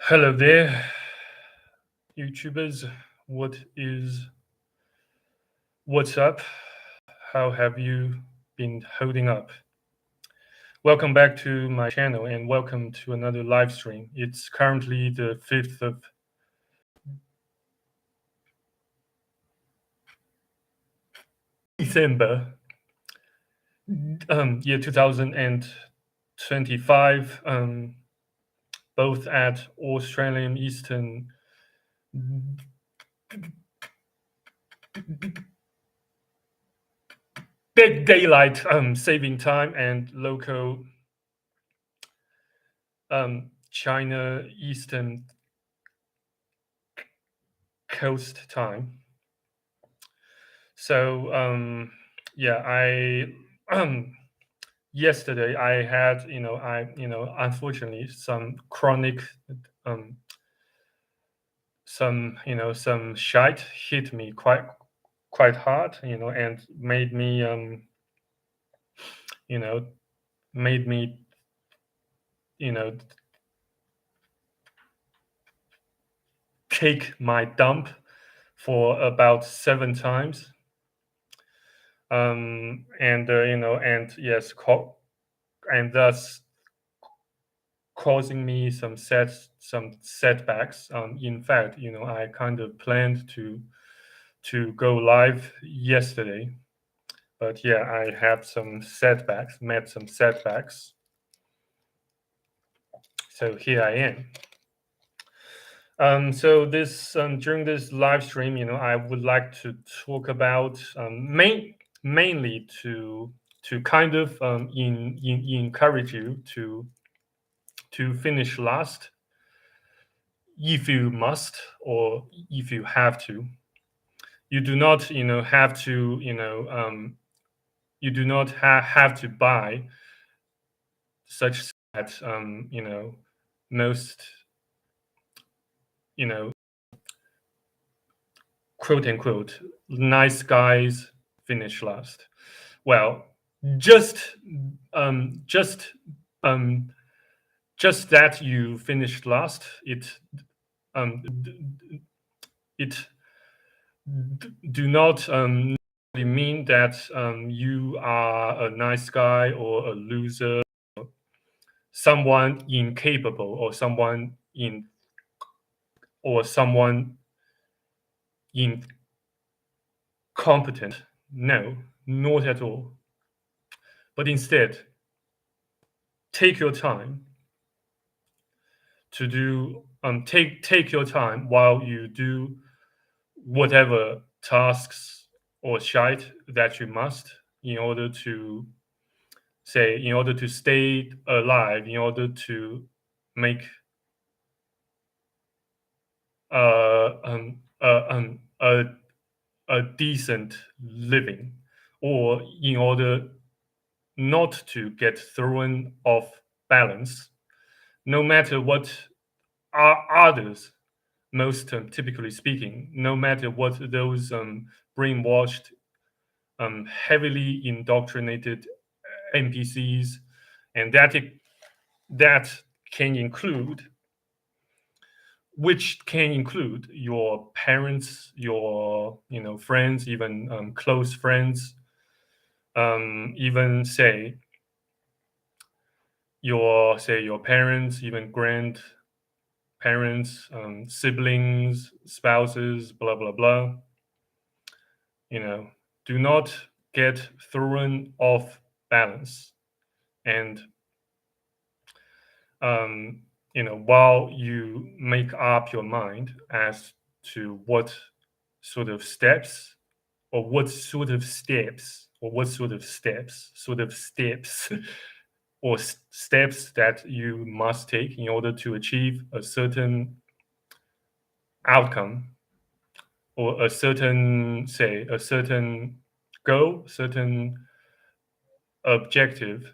Hello there, YouTubers. What's up? How have you been holding up? Welcome back to my channel and welcome to another live stream. It's currently the 5th of December, year 2025, both at Australian Eastern daylight saving time and local China Eastern Coast time. So yeah, I yesterday I had unfortunately some chronic some shite hit me quite hard, and you know made me you know take my dump for about 7 times, and yes, and thus causing me some setbacks. In fact, I kind of planned to go live yesterday, but yeah, I had some setbacks, met some setbacks. So here I am. So this during this live stream, I would like to talk about mainly to kind of encourage you to finish last if you must or if you have to. You do not have to you do not have to buy such that most you know quote unquote nice guys finish last. Well, just um just um just that you finished last, it do not mean that you are a nice guy or a loser, someone incapable, or someone incompetent. No, not at all. But instead, take your time to do take your time while you do whatever tasks or shite that you must, in order to stay alive, in order to make a decent living, or in order not to get thrown off balance, no matter what are others, most typically speaking, no matter what those brainwashed, heavily indoctrinated NPCs, and that can include which can include your parents, your friends, even close friends, even your parents, even grandparents, siblings, spouses, blah blah blah. Do not get thrown off balance, and while you make up your mind as to what sort of steps or what sort of steps or what sort of steps or steps that you must take in order to achieve a certain outcome, or a certain goal, certain objective.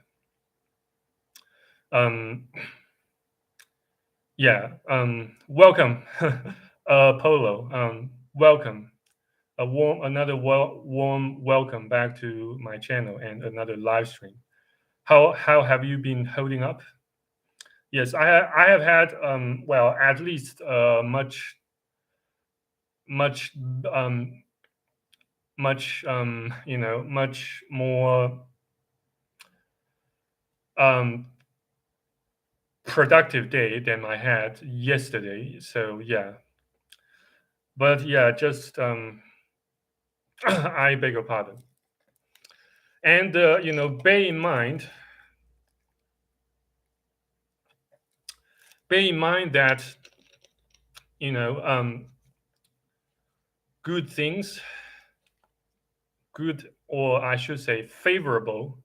Yeah, welcome, Polo. Welcome. Another warm welcome back to my channel and another live stream. How have you been holding up? Yes, I have had well, at least much um much more um productive day than I had yesterday. So yeah, but yeah, just I beg your pardon. And bear in mind that you know good things, good, or I should say favorable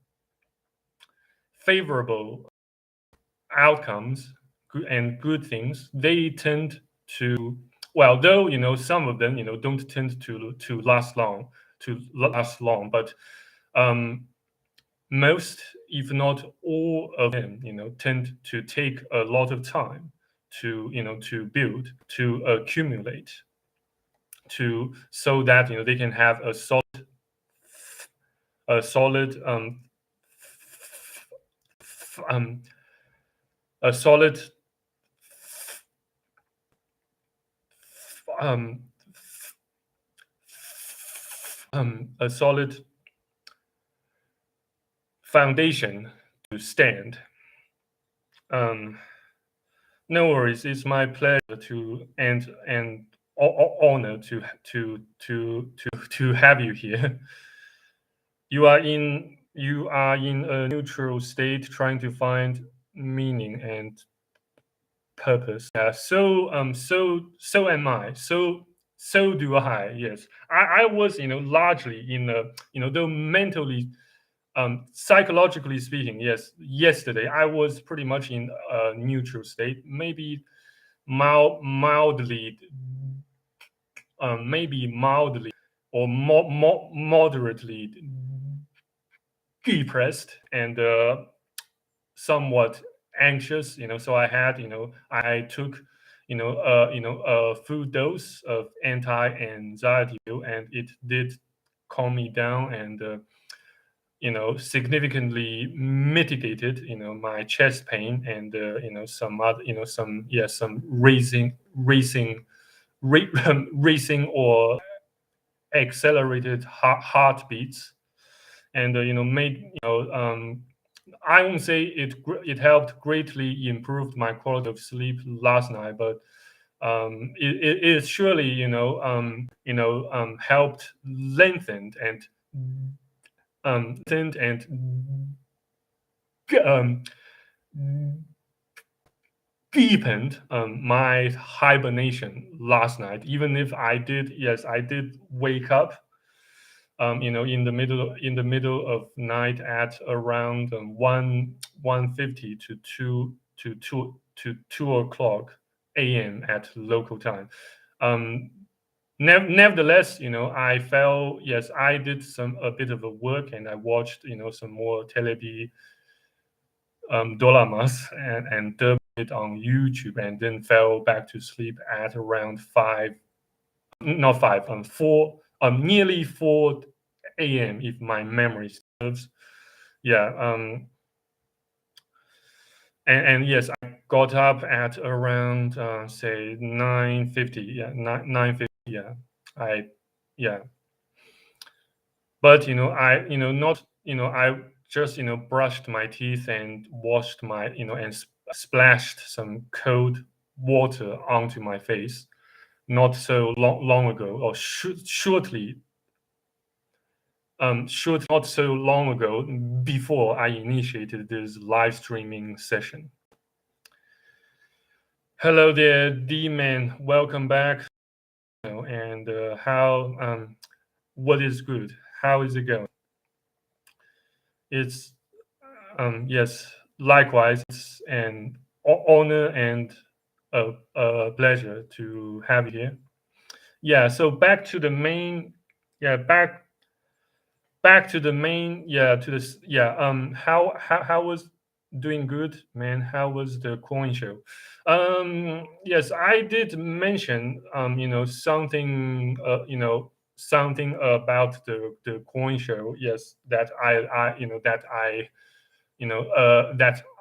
outcomes, and good things, they tend to, well, though some of them don't tend to last long, but um, most, if not all of them, tend to take a lot of time to build, to accumulate, to so that they can have a solid um, a solid um, a solid foundation to stand. Um, no worries, it's my pleasure to and honor to have you here. You are in a neutral state, trying to find meaning and purpose. Yeah. So am I. So do I. Yes. I was largely in a though mentally, psychologically speaking, yes, yesterday I was pretty much in a neutral state, maybe mildly, maybe mildly or moderately depressed, and somewhat anxious. So I took a full dose of anti-anxiety pill, and it did calm me down, and significantly mitigated my chest pain, and some other some racing or accelerated heartbeats, and made I won't say it helped greatly improve my quality of sleep last night, but it surely helped lengthened and um, deepened my hibernation last night. Even if I did wake up, in the middle of night at around 1:50 to 2 a.m. at local time. Um, Nevertheless, I felt, yes, I did a bit of a work, and I watched some more telebi dolamas and dubbed it on YouTube, and then fell back to sleep at around five, not five, four, nearly 4 a.m. if my memory serves. Yeah, and yes, I got up at around say 9:50. Yeah, 9:50. Yeah, I yeah, but not I just brushed my teeth and washed my and splashed some cold water onto my face not so long ago, or not so long ago, before I initiated this live streaming session. Hello there, D-Man. Welcome back. And how what is good? How is it going? It's yes, likewise, it's an honor and a pleasure to have you here. Yeah, so back to the main. Yeah, back to the main. Yeah, to this. Yeah, how was doing good, man? How was the coin show? Yes, I did mention something about the coin show. Yes, that I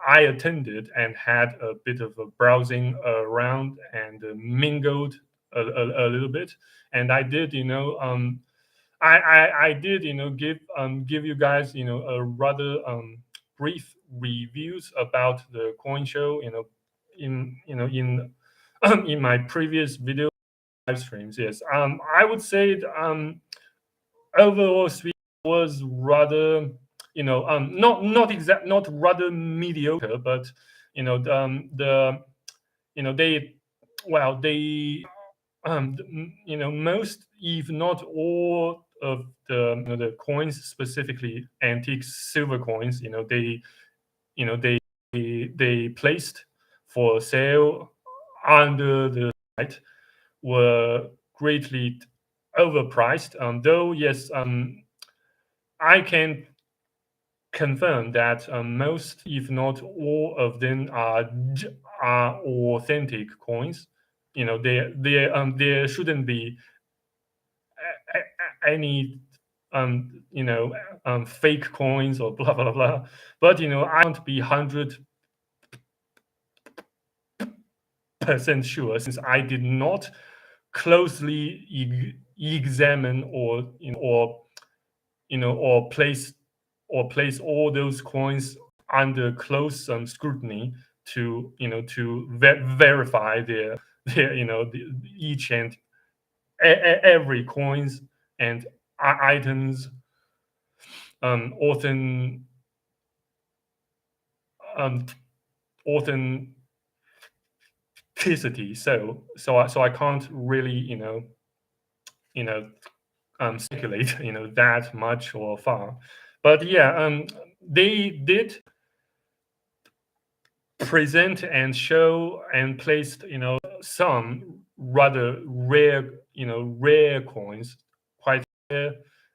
I attended and had a bit of a browsing around and mingled a little bit, and I did, I did, give you guys, a rather brief reviews about the coin show, in in my previous video live streams. Yes, I would say overall speaking was rather, not rather mediocre, but the they, well, they most, if not all of the, the coins, specifically antique silver coins, they placed for sale under the site were greatly overpriced. Though yes, I can confirm that most, if not all of them, are authentic coins. There shouldn't be any fake coins or blah blah blah. But I can't be 100% sure, since I did not closely examine or place all those coins under close scrutiny to verify their each and every coins and items often um, authenticity. So I can't really speculate that much or far. But yeah, they did present and show and placed some rather rare rare coins, quite rare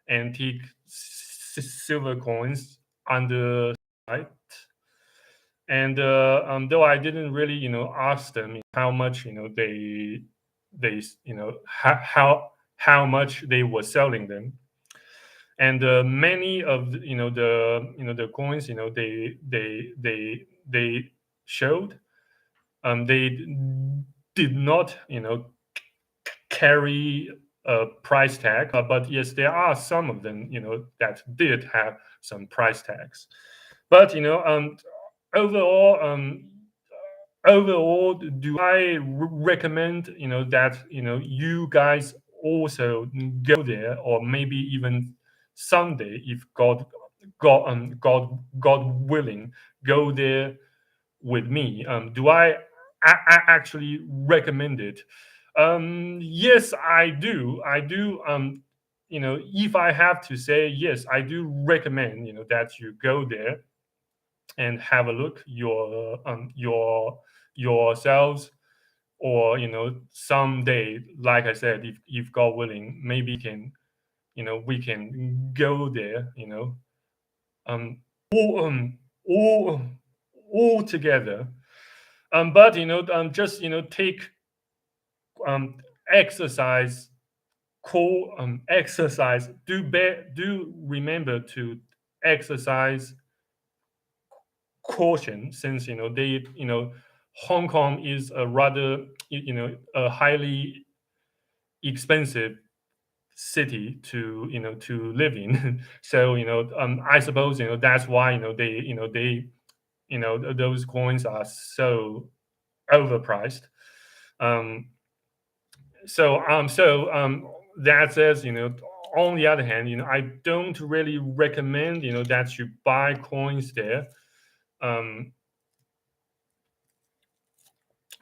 antique silver coins under site. And though I didn't really ask them how much they how much they were selling them. And many of the coins they showed, they did not carry a price tag, but yes, there are some of them that did have some price tags. But overall overall, do I recommend that you guys also go there, or maybe even someday, if God willing, go there with me? Do I actually recommend it? Yes, I do. I do. If I have to say, yes, I do recommend that you go there and have a look yourselves, or someday, like I said, if God willing, maybe we can go there, um all all all together. But just take um exercise core exercise do remember to exercise caution, since they Hong Kong is a rather a highly expensive city to to live in. So I suppose that's why they those coins are so overpriced. um that says, on the other hand, I don't really recommend that you buy coins there, um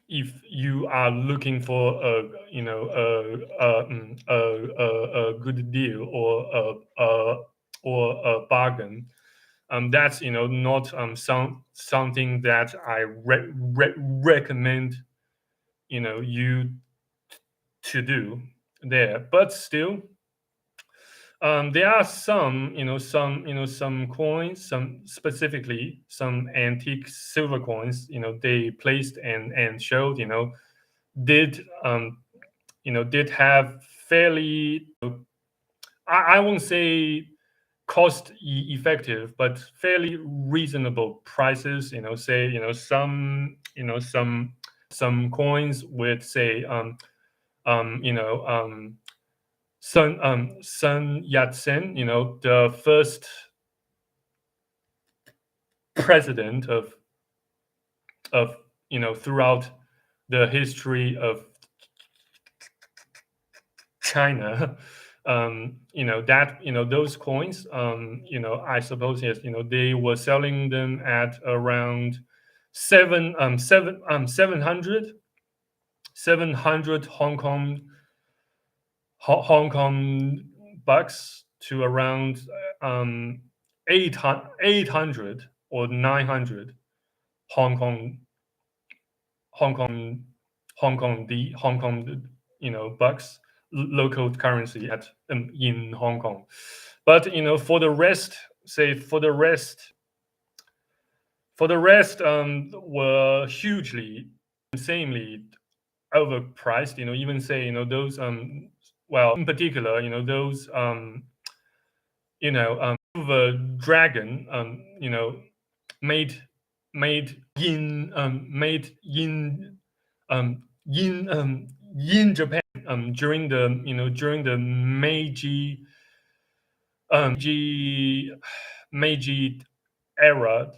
if you are looking for a a good deal, or a bargain. That's not something that I recommend you to do there. But still, there are some some coins, some specifically some antique silver coins they placed and showed, did did have fairly, I won't say cost effective but fairly reasonable prices. Say some coins with, say, Sun Yat-sen, the first president of throughout the history of China. That those coins. I suppose, yes. They were selling them at around 700 Hong Kong bucks to around 800 or 900 Hong Kong Hong Kong Hong Kong bucks, local currency at in Hong Kong. But for the rest, were hugely, insanely overpriced. Even say those well, in particular, those silver dragon, made in Japan, during the Meiji era,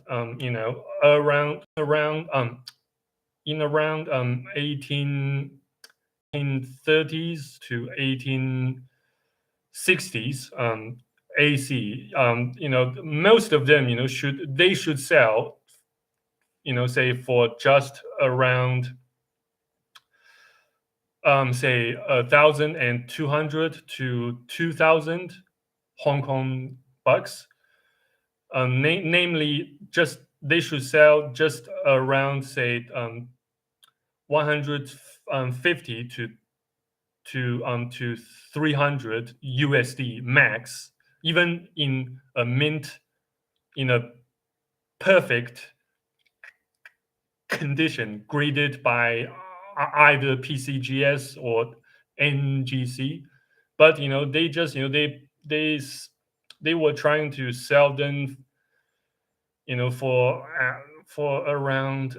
around 1830s to 1860s AC. Most of them, should sell, say, for just around say 1,200 to 2,000 Hong Kong bucks. Namely, just they should sell just around, say, 150 to 300 USD max, even in a mint, in a perfect condition, graded by either PCGS or NGC. But they just they were trying to sell them for around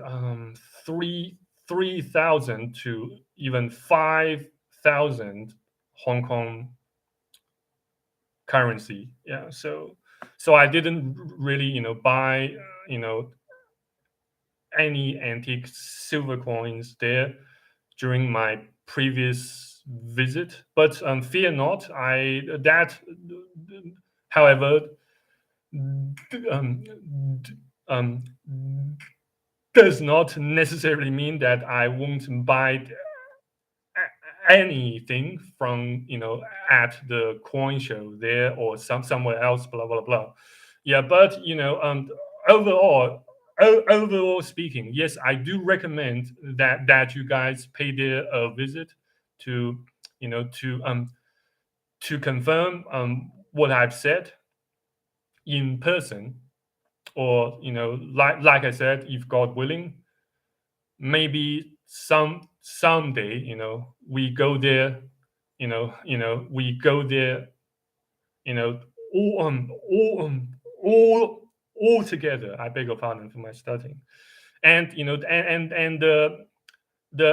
3,000 to even 5,000 Hong Kong currency. Yeah, so I didn't really buy any antique silver coins there during my previous visit. But fear not, however, um, um, does not necessarily mean that I won't buy anything from at the coin show there or somewhere else. Blah blah blah. Yeah, but overall. Overall speaking, yes, I do recommend that you guys pay there a visit to to confirm what I've said in person, or like I said, if God willing, maybe someday we go there, we go there, you know all all together. I beg your pardon for my stuttering. And the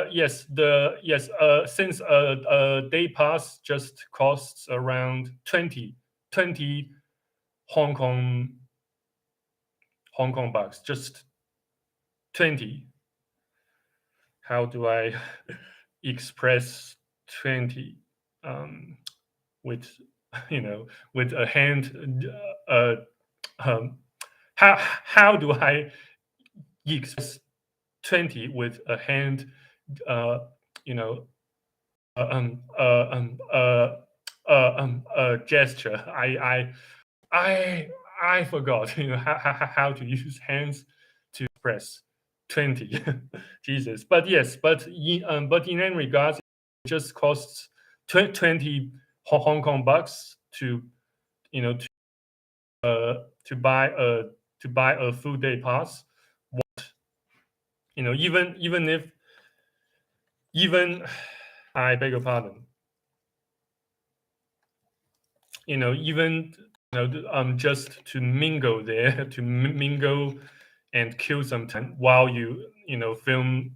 yes, since a day pass just costs around 20 Hong Kong bucks, just 20. How do I express 20 with with a hand? Um, how do I express 20 with a hand? You know, gesture. I forgot. How to use hands to express 20. Jesus. But yes, but in any regards, it just costs 20 Hong Kong bucks to you know to buy a full day pass. Even if even I beg your pardon. Even just to mingle there, to mingle and kill some time while you film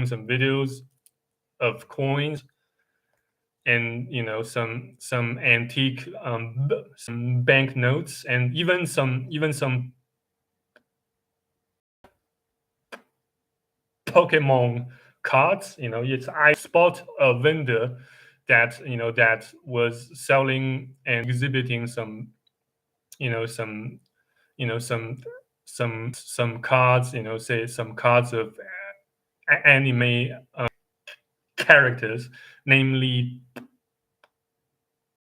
some videos of coins and some antique some banknotes and even some Pokemon cards. It's I spot a vendor that was selling and exhibiting some some cards. Say some cards of anime characters, namely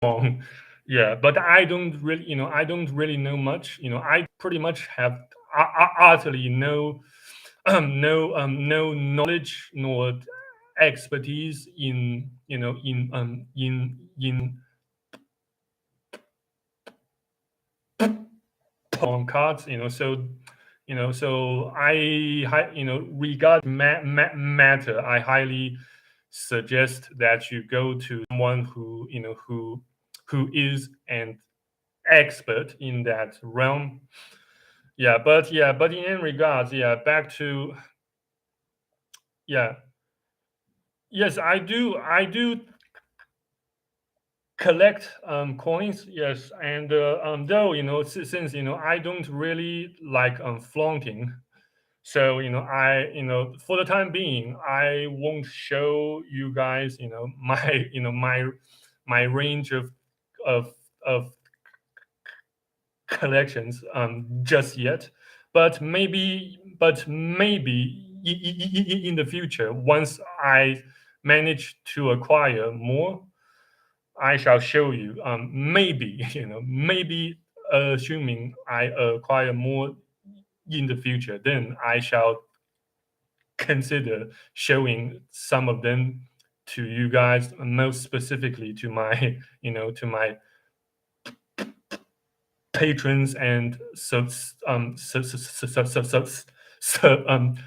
Pokemon. Yeah, but I don't really know much. I pretty much have utterly no knowledge nor expertise in Pokemon cards. So regard matter, I highly suggest that you go to someone who is an expert in that realm. But in any regards, back to yeah. Yes, I do collect coins. Yes, and though since I don't really like flaunting, so for the time being I won't show you guys my my range of of collections just yet, but maybe in the future, once I manage to acquire more, I shall show you. Maybe maybe assuming I acquire more in the future, then I shall consider showing some of them to you guys, most specifically to my to my patrons and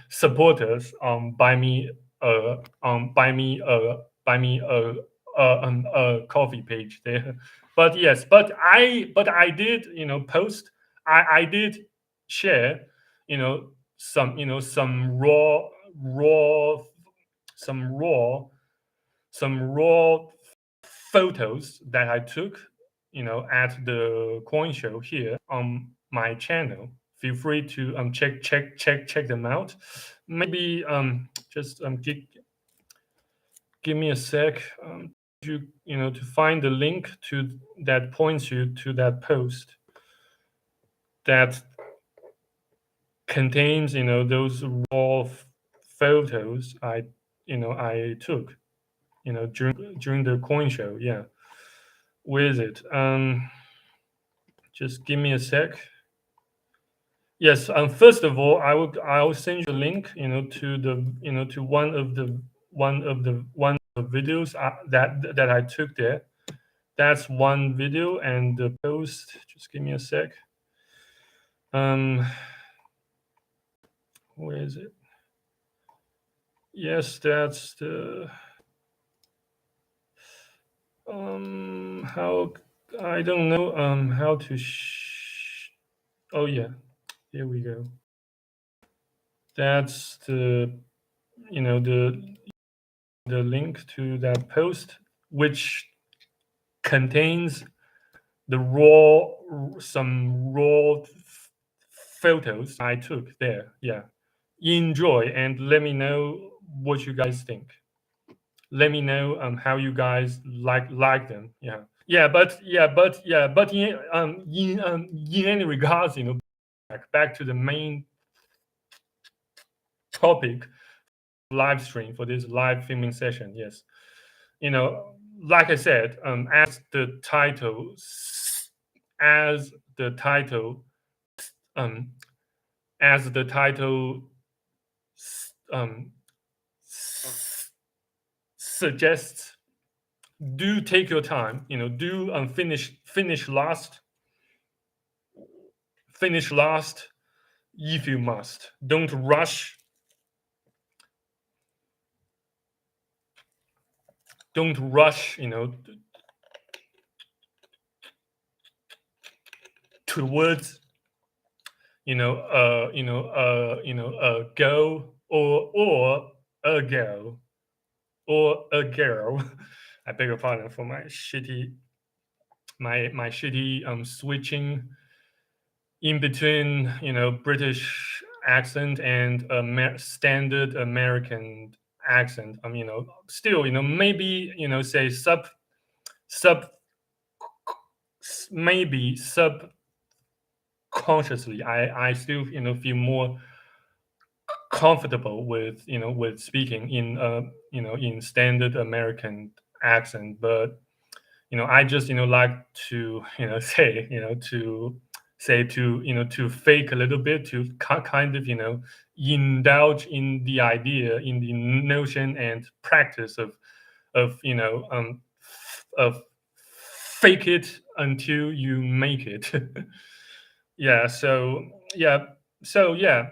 supporters. Buy me a coffee page there. But yes, but I did post. I did share some raw some raw some raw photos that I took, at the coin show here on my channel. Feel free to check them out. Maybe just give me a sec. To find the link to that points you to that post that contains those raw photos I took during the coin show. Yeah, where is it? Just give me a sec. Yes. First of all, I will send you a link, to the to one of the videos that I took there. That's one video, and the post. Just give me a sec. Um, where is it? Yes, that's the how I don't know how to. Oh yeah, here we go. That's the link to that post, which contains the some raw photos I took there. Yeah, enjoy and let me know what you guys think. Let me know how you guys like them. But in any regards, back to the main topic, live stream for this live filming session. Yes, you know, like I said, as the title, um, as the title um, suggests, do take your time. Do finish last if you must. Don't rush. Don't rush. towards go or a girl or a girl. I beg your pardon for my shitty switching in between British accent and standard American accent. Still maybe say sub maybe subconsciously I still feel more comfortable with with speaking in in standard American accent, but I just like to say to to fake a little bit, to kind of indulge in the idea, in the notion and practice of of fake it until you make it. Yeah, yeah yeah,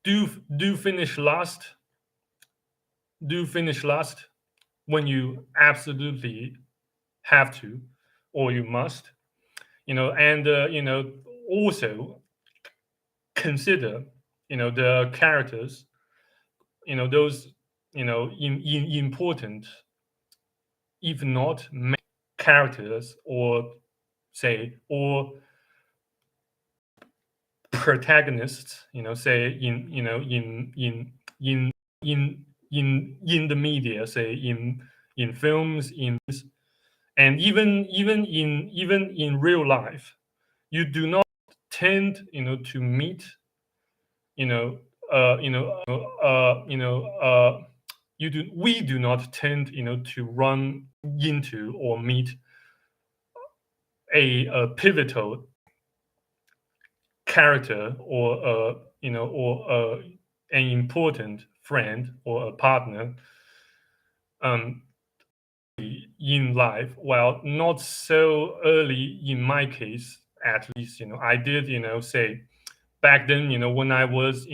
do do finish last do finish last when you absolutely have to, or you must, and also consider the characters, those in important, if not main characters, or say or protagonists, say in in the media, say in films, and even in real life, you do not tend to meet you know you do we do not tend to run into or meet a pivotal character, or an important friend or a partner um, in life. Well, not so early in my case, at least. I did say back then, when I was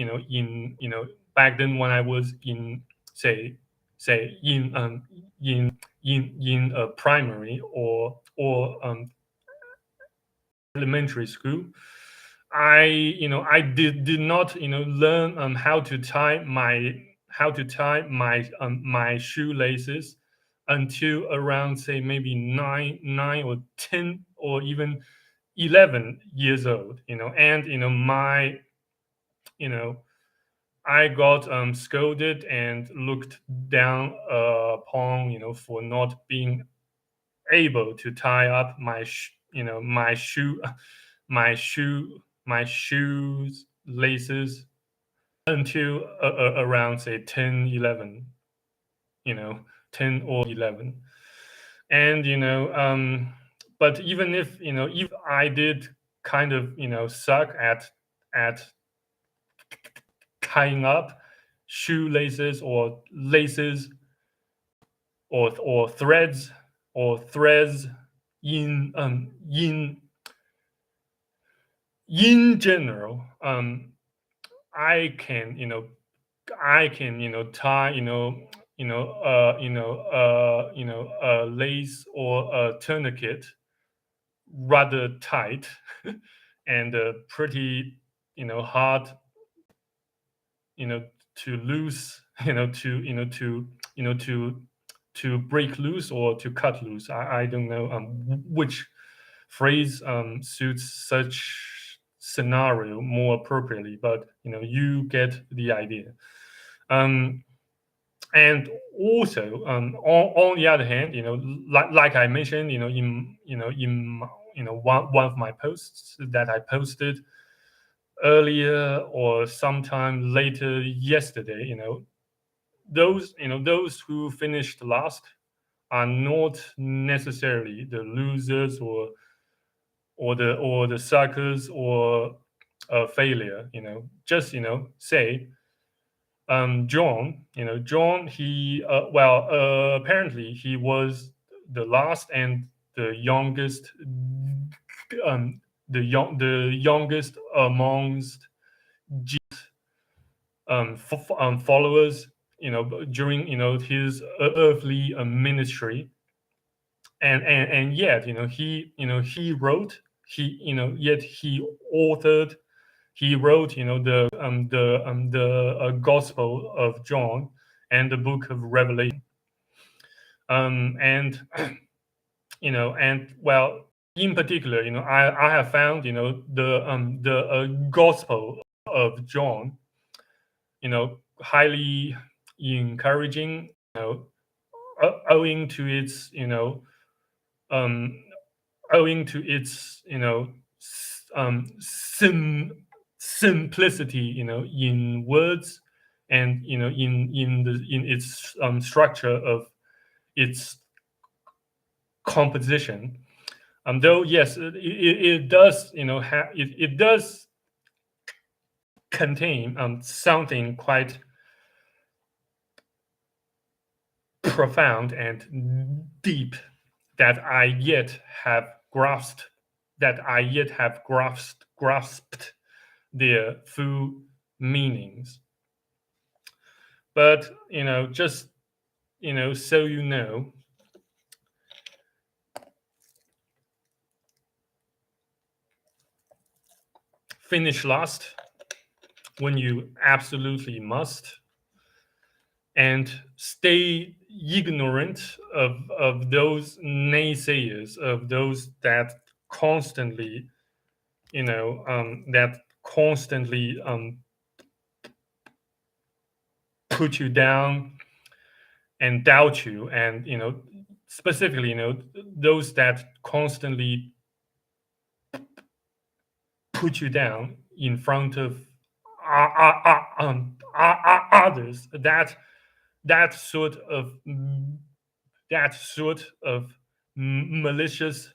back then when I was in, say in a primary or elementary school. I did not learn how to tie my shoelaces until around, say, maybe 9 or 10 or even 11 years old. And my you know I got scolded and looked down upon, for not being able to tie up my shoe my shoes laces until around, say, 10, 11, 10 or 11. And but even if I did kind of suck at tying up shoelaces or laces, or threads in in general. I can tie a lace or a tourniquet rather tight, and pretty hard to lose, to break loose or to cut loose. I don't know which phrase suits such scenario more appropriately, but you get the idea. um, and also, on the other hand, like I mentioned, in one of my posts that I posted earlier or sometime later yesterday, those who finished last are not necessarily the losers, or the suckers, or a failure. Just say, John, he apparently he was the last and the youngest, the youngest amongst followers, during his earthly ministry. And yet he wrote yet he wrote, the Gospel of John and the Book of Revelation. And and well, in particular, I have found, the Gospel of John, highly encouraging, owing to its, um, owing to its, simplicity, in words, and in its structure of its composition. Though yes, it does, it does contain something quite profound and deep that I yet have grasped grasped their full meanings. But just so finish last when you absolutely must, and stay ignorant of those naysayers, of those that constantly, that constantly put you down and doubt you, and specifically, those that constantly put you down in front of others. That sort of that sort of malicious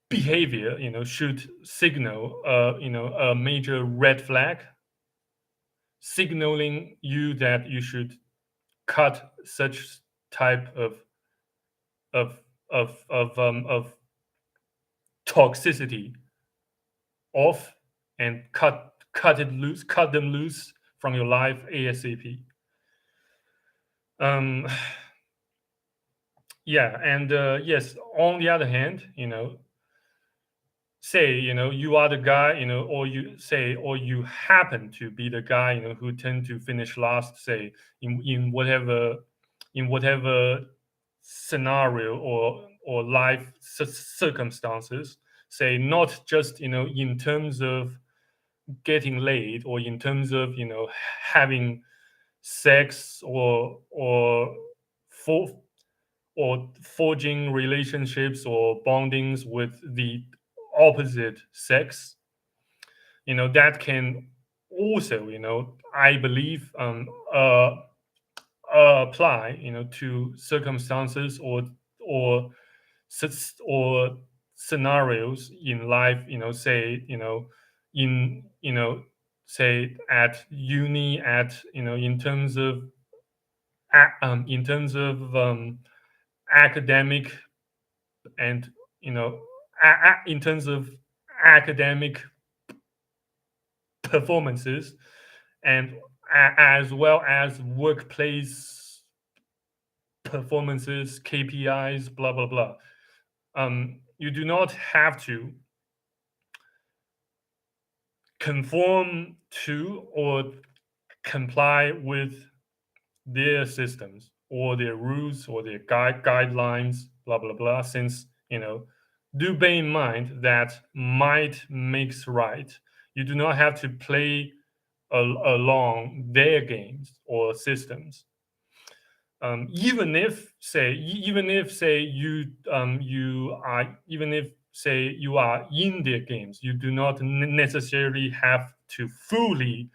behavior, should signal, a major red flag, signaling you that you should cut such type of of toxicity off, and cut them loose from your life ASAP. Um, yeah, and yes, on the other hand, say, you are the guy, or you happen to be the guy, who tend to finish last, say, in whatever scenario or life circumstances, say, not just, in terms of getting laid, or in terms of, having sex, for or forging relationships or bondings with the opposite sex, that can also, I believe, apply, to circumstances, or or scenarios in life, say, in say at uni, at, in terms of academic, and, in terms of academic performances, and as well as workplace performances, KPIs, blah blah blah. You do not have to conform to or comply with their systems, or their rules, or their guidelines, blah blah blah. Since, do bear in mind that might makes right. You do not have to play along their games or systems. Even if, say, you are in their games, you do not necessarily have to fully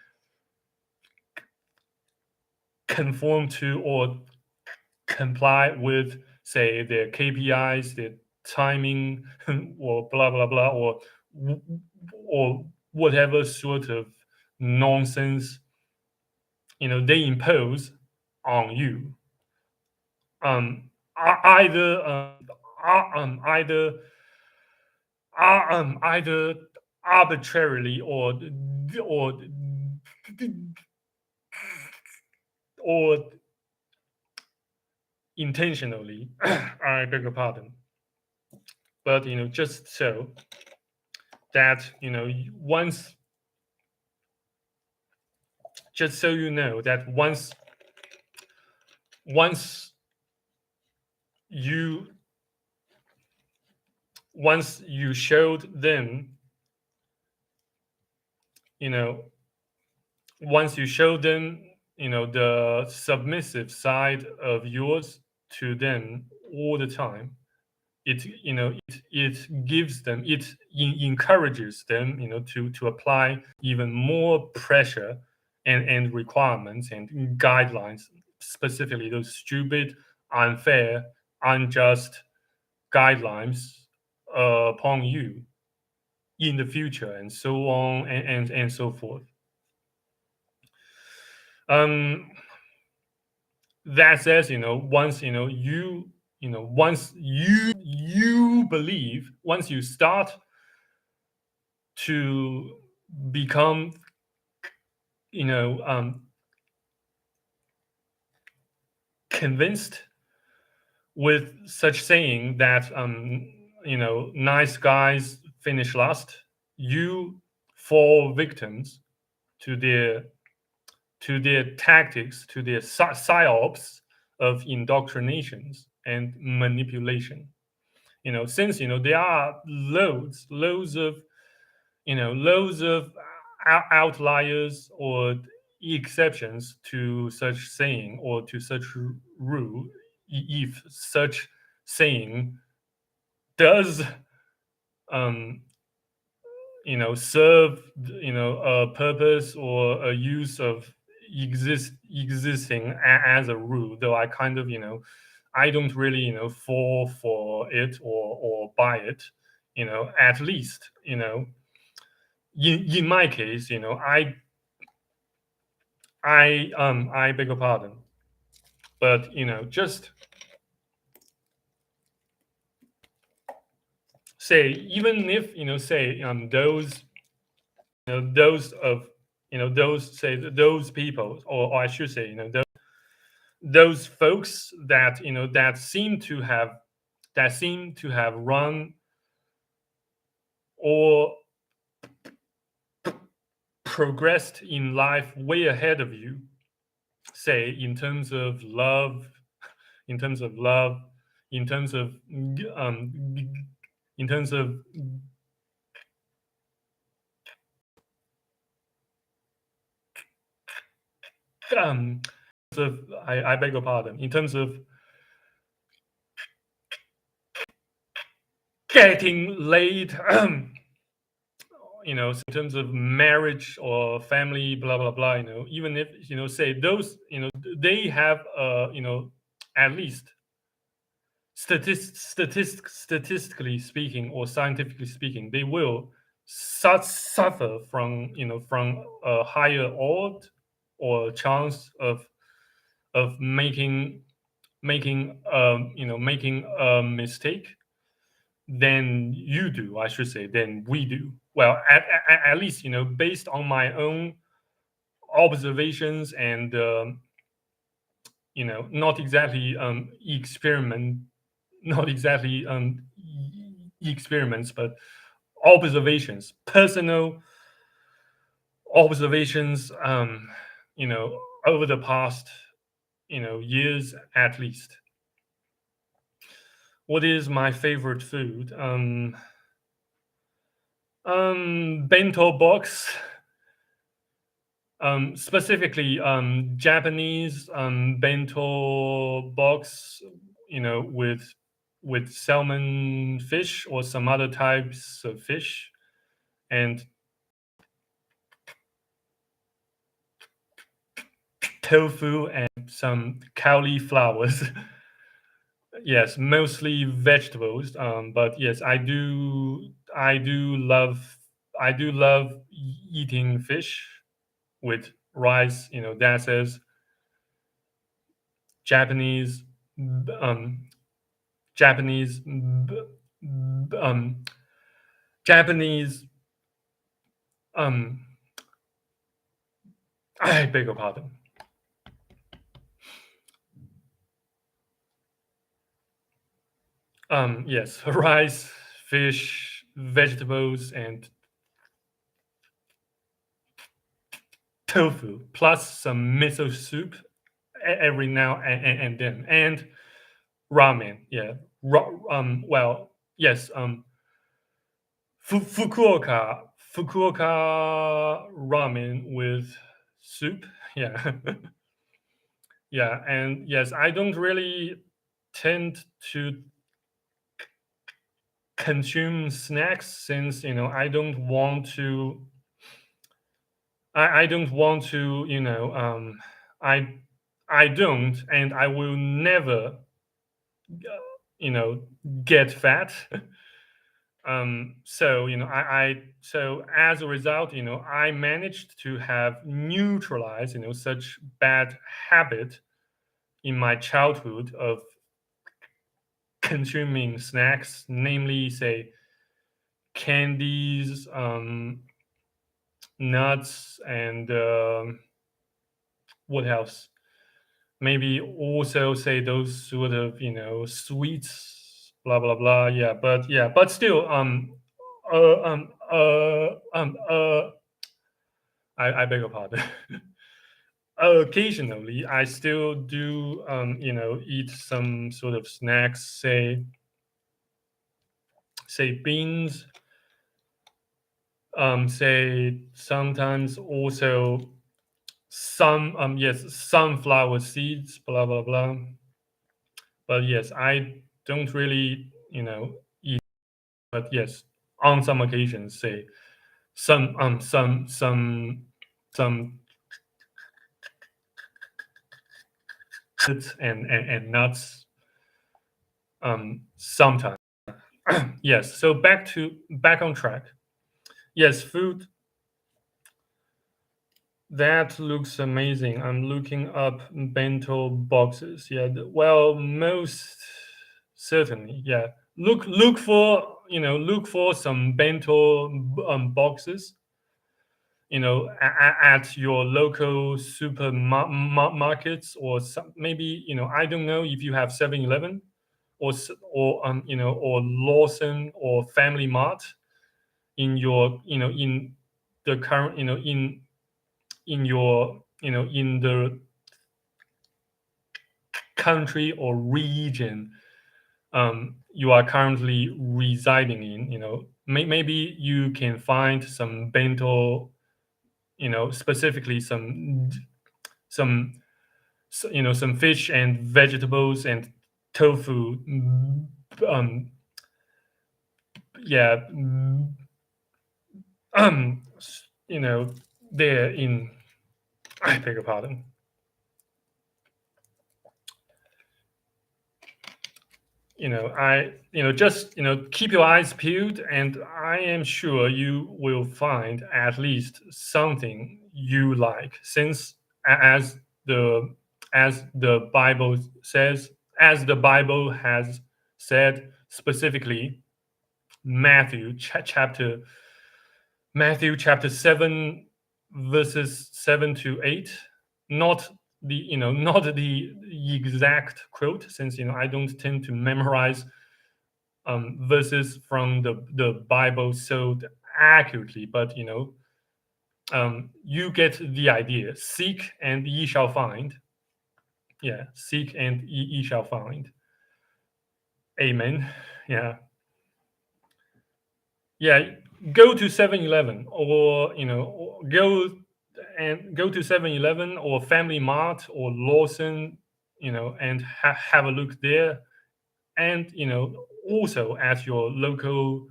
conform to or comply with, say, their KPIs, their timing, or blah blah blah, or whatever sort of nonsense, they impose on you. Either either either arbitrarily, or or intentionally. I beg your pardon. but just so that once just so you know that once you once you showed them you know once you show them the submissive side of yours to them all the time, it gives them, encourages them to apply even more pressure and requirements and guidelines, specifically those stupid, unfair, unjust guidelines upon you in the future, and so on and so forth. um that says, once you believe, once you start to become you know convinced with such saying that nice guys finish last, you fall victims to their tactics, to their psyops of indoctrinations and manipulation. Since there are loads of outliers or exceptions to such saying or to such rule. If such saying does um serve a purpose or a use of existing as a rule, though I kind of I don't really fall for it or buy it. At least in my case, I beg your pardon, but just say, even if say those of those, say, those people, or I should say those folks that that seem to have run or progressed in life way ahead of you, say in terms of love, in terms of love, in terms of in terms of um, I beg your pardon, in terms of getting laid, in terms of marriage or family, blah blah blah. Even if say those, they have at least statistically speaking or scientifically speaking, they will suffer from from a higher odd or chance of making a mistake than you do, I should say, than we do. Well, at least based on my own observations and not exactly not exactly experiments, but observations, personal observations, over the past years at least. What is my favorite food? Bento box, specifically Japanese bento box, with salmon fish or some other types of fish, and tofu and some cauliflowers. Yes, mostly vegetables. But yes, I do love eating fish with rice. That says Japanese, um, Japanese, Japanese. Um, I beg your pardon. Yes, rice, fish, vegetables, and tofu, plus some miso soup every now and then, and ramen. Yeah. Well, yes. Fukuoka ramen with soup. Yeah. Yeah, and yes, I don't really tend to consume snacks since I don't want to I I don't, and I will never you know get fat. So so as a result, I managed to have neutralized such bad habit in my childhood of consuming snacks, namely, say, candies, nuts, and what else? Maybe also say those sort of sweets, blah blah blah. Yeah, but still, uh, um, uh, um, uh, I beg your pardon. Occasionally, I still do, eat some sort of snacks, say beans, say sometimes also some yes, sunflower seeds, blah blah blah. But yes, I don't really eat. But yes, on some occasions, say some nuts and nuts sometimes. Yes, so back on track. Yes, food that looks amazing. I'm looking up bento boxes. Yeah, well, most certainly. Yeah, look for some bento boxes. At your local supermarkets, or maybe I don't know if you have 7-Eleven or Lawson or Family Mart in your in the current in your in the country or region you are currently residing in. Maybe you can find some bento, specifically some some fish and vegetables and tofu. um yeah um you know there in I beg your pardon. I just keep your eyes peeled, and I am sure you will find at least something you like, since as the Bible says, as the Bible has said, specifically Matthew chapter Matthew chapter 7, verses 7 to 8. Not not the exact quote, since I don't tend to memorize verses from the Bible so accurately, but you get the idea. Seek and ye shall find. Yeah, seek and ye shall find. Amen. Yeah. Yeah, go to 7-Eleven, or or go to 7-Eleven or Family Mart or Lawson, and have a look there. And also at your local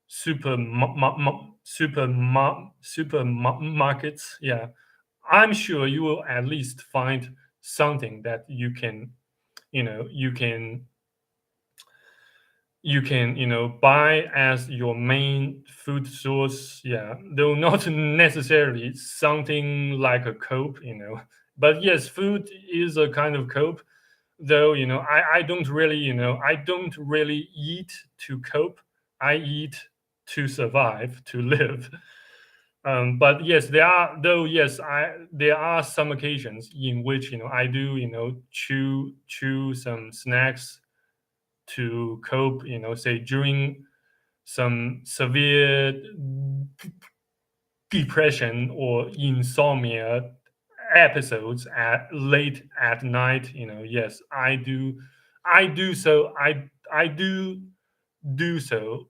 supermarkets. Yeah, I'm sure you will at least find something that you can buy as your main food source. Yeah, though not necessarily something like a cope. But yes, food is a kind of cope, though. I don't really eat to cope. I eat to survive, to live. But yes, there are some occasions in which I do chew some snacks to cope, say, during some severe depression or insomnia episodes at late at night, yes, I do so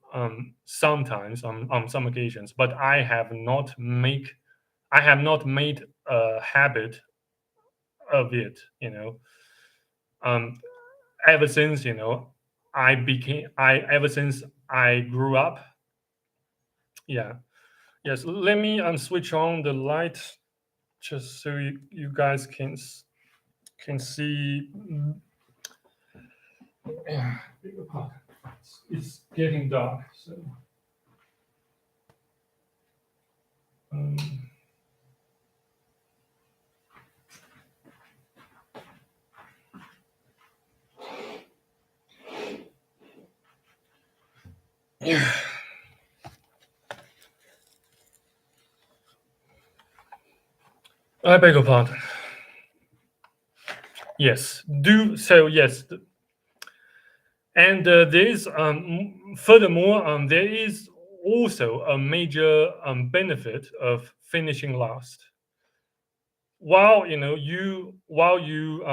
sometimes on some occasions, but I have not made a habit of it, um ever since, ever since I grew up. Yeah. Yes, let me switch on the light just so you guys can see. Yeah, beg your pardon. It's getting dark, so um, yeah. I beg your pardon. Yes, do so. Yes, and there is furthermore there is also a major benefit of finishing last. While while you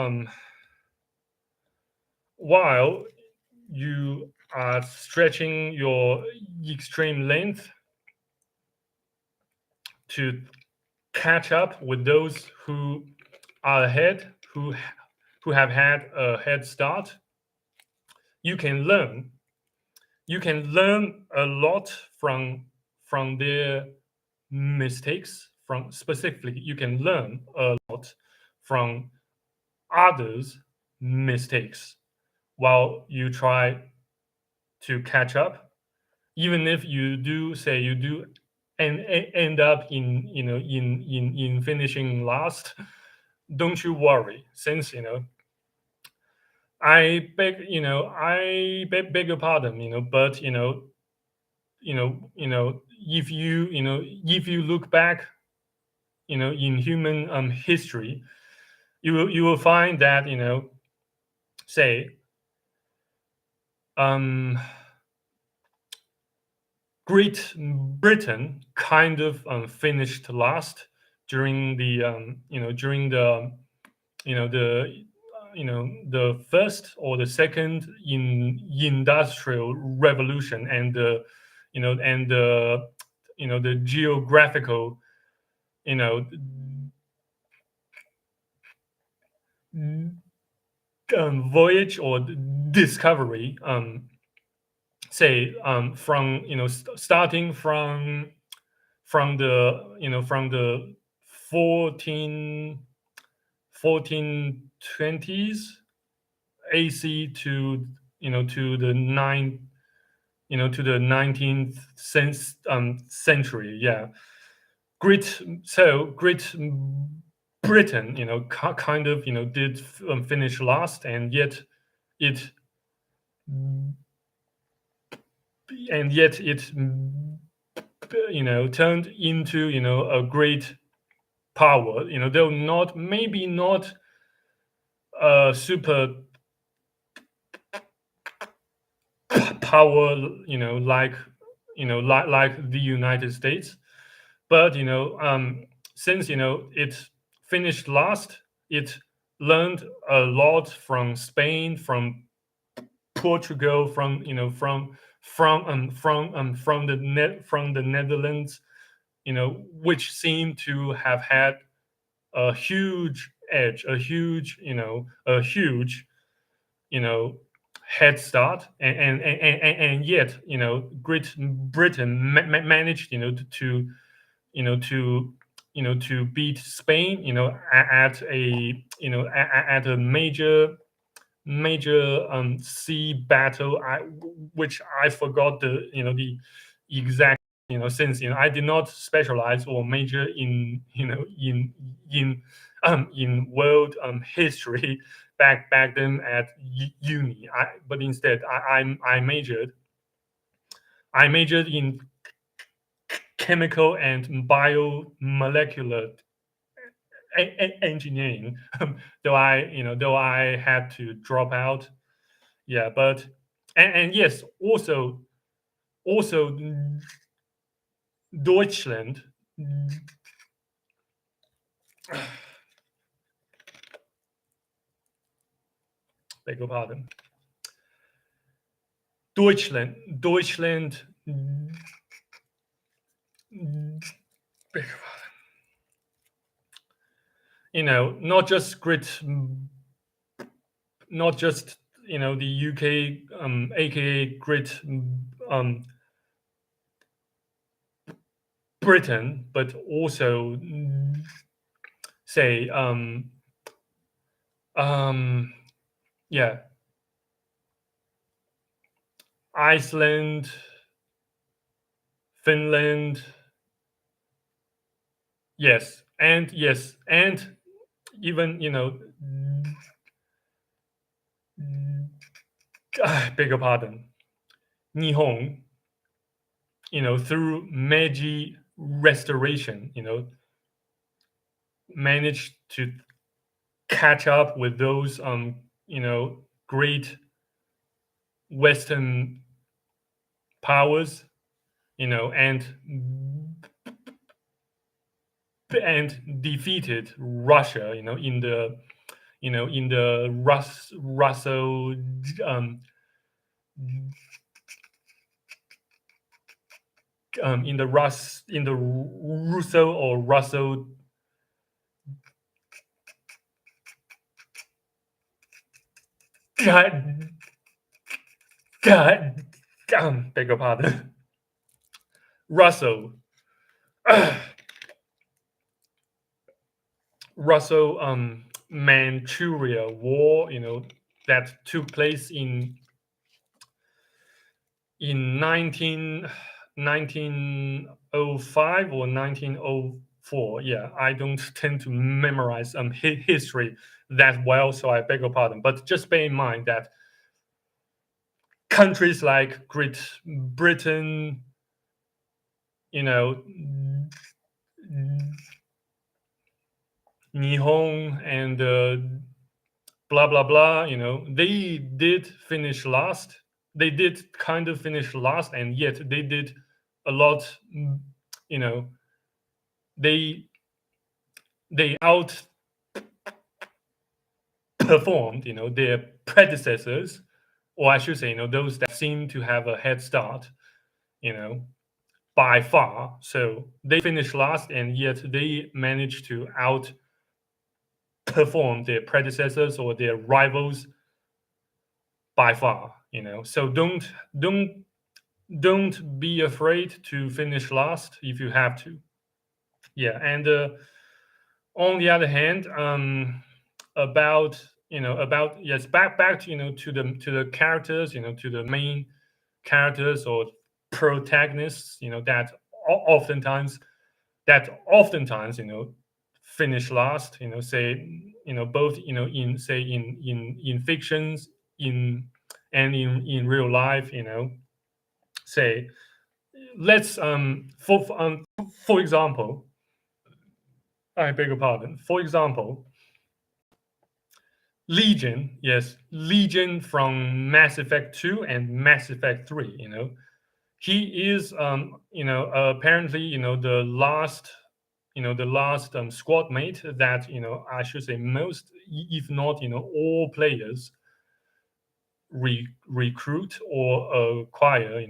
are stretching your extreme length to catch up with those who are ahead, who have had a head start, you can learn. You can learn a lot from their mistakes. From specifically, you can learn a lot from others' mistakes while you try to catch up. Even if you do and end up in finishing last, don't you worry, since I beg your pardon, but if you look back, in human history, you will find that, say, um Great Britain kind of finished last during the first or the second in industrial revolution, and the geographical, you know voyage or discovery, say, from starting from the 14 1420s AC to the 19th century. Yeah, Great Britain, kind of, did finish last, it and yet it turned into, a great power, though not, maybe not a super power, like the United States. But since it finished last, it learned a lot from Spain, from Portugal, from the Netherlands, which seem to have had a huge edge, a huge you know head start, and yet, Great Britain managed, to beat Spain, at a major sea battle, which I forgot the exact, since I did not specialize or major in world history back then at uni. But instead, I majored in chemical and biomolecular engineering, though I had to drop out. Yeah, but and yes, also also Deutschland. Beg your pardon. Deutschland. Beg your pardon. Not just not just the UK, aka Great Britain, but also say yeah, Iceland, Finland, yes, and even beg your pardon, Nihon, through Meiji restoration, managed to catch up with those great Western powers, and defeated Russia, in the Russo in the Russo or Russo God, God, beg your pardon, Russo, Russo Manchuria War, that took place in 1905 or 1904. Yeah, I don't tend to memorize history that well, so I beg your pardon. But just bear in mind that countries like Great Britain, Nihon, and blah blah blah, they did finish last. They did kind of finish last, and yet they did a lot. You know, they outperformed, their predecessors, or I should say, those that seem to have a head start. You know, by far. So they finished last, and yet they managed to outperform their predecessors or their rivals by far. So don't be afraid to finish last if you have to. Yeah, and on the other hand, about yes, back to the characters, to the main characters or protagonists, that oftentimes finish last, say, both, in say in fictions, in and in real life, say, let's for example, I beg your pardon, for example, Legion, yes, Legion from Mass Effect 2 and Mass Effect 3, he is apparently, the last squad mate that, I should say, most, if not, all players recruit or acquire,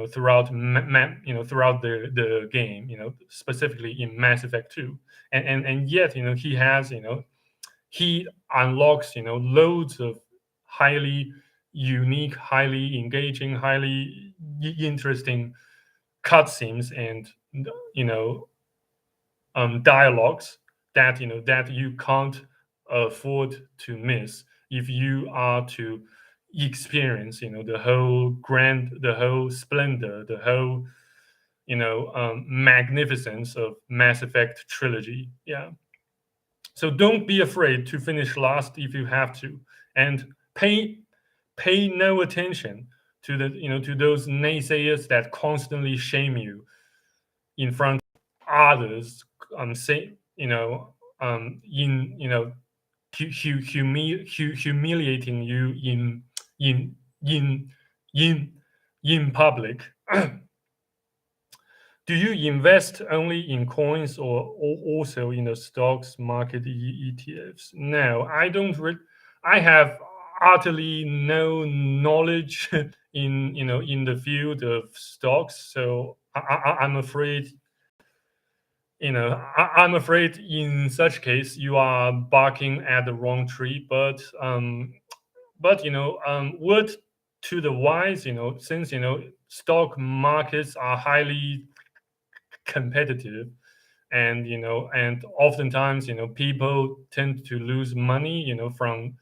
throughout throughout the game, specifically in Mass Effect 2. And yet, he has, he unlocks, loads of highly unique, highly engaging, highly interesting cutscenes and, you know dialogues that, that you can't afford to miss if you are to experience, the whole splendor, the whole, magnificence of Mass Effect trilogy. Yeah. So don't be afraid to finish last if you have to, and pay no attention to to those naysayers that constantly shame you in front of others. Say, in humiliating you in in in in public. Do you invest only in coins or also in the stocks market ETFs? No, I don't. I have utterly no knowledge in in the field of stocks, so I'm afraid I'm afraid in such case you are barking at the wrong tree. But word to the wise, since stock markets are highly competitive, and and oftentimes people tend to lose money from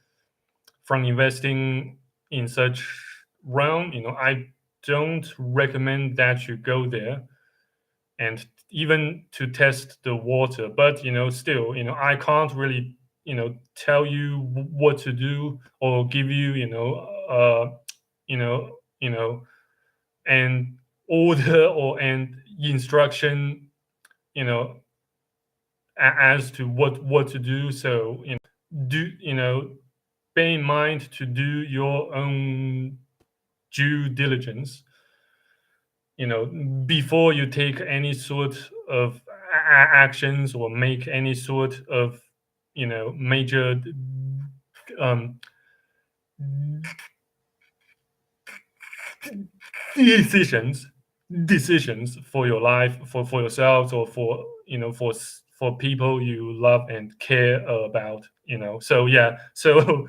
investing in such realm. I don't recommend that you go there, and even to test the water. But still, I can't really tell you what to do or give you you know an order or an instruction you know as to what to do. So do bear in mind to do your own due diligence before you take any sort of actions or make any sort of major um, decisions decisions for your life, for yourselves, or for for people you love and care about. So yeah, so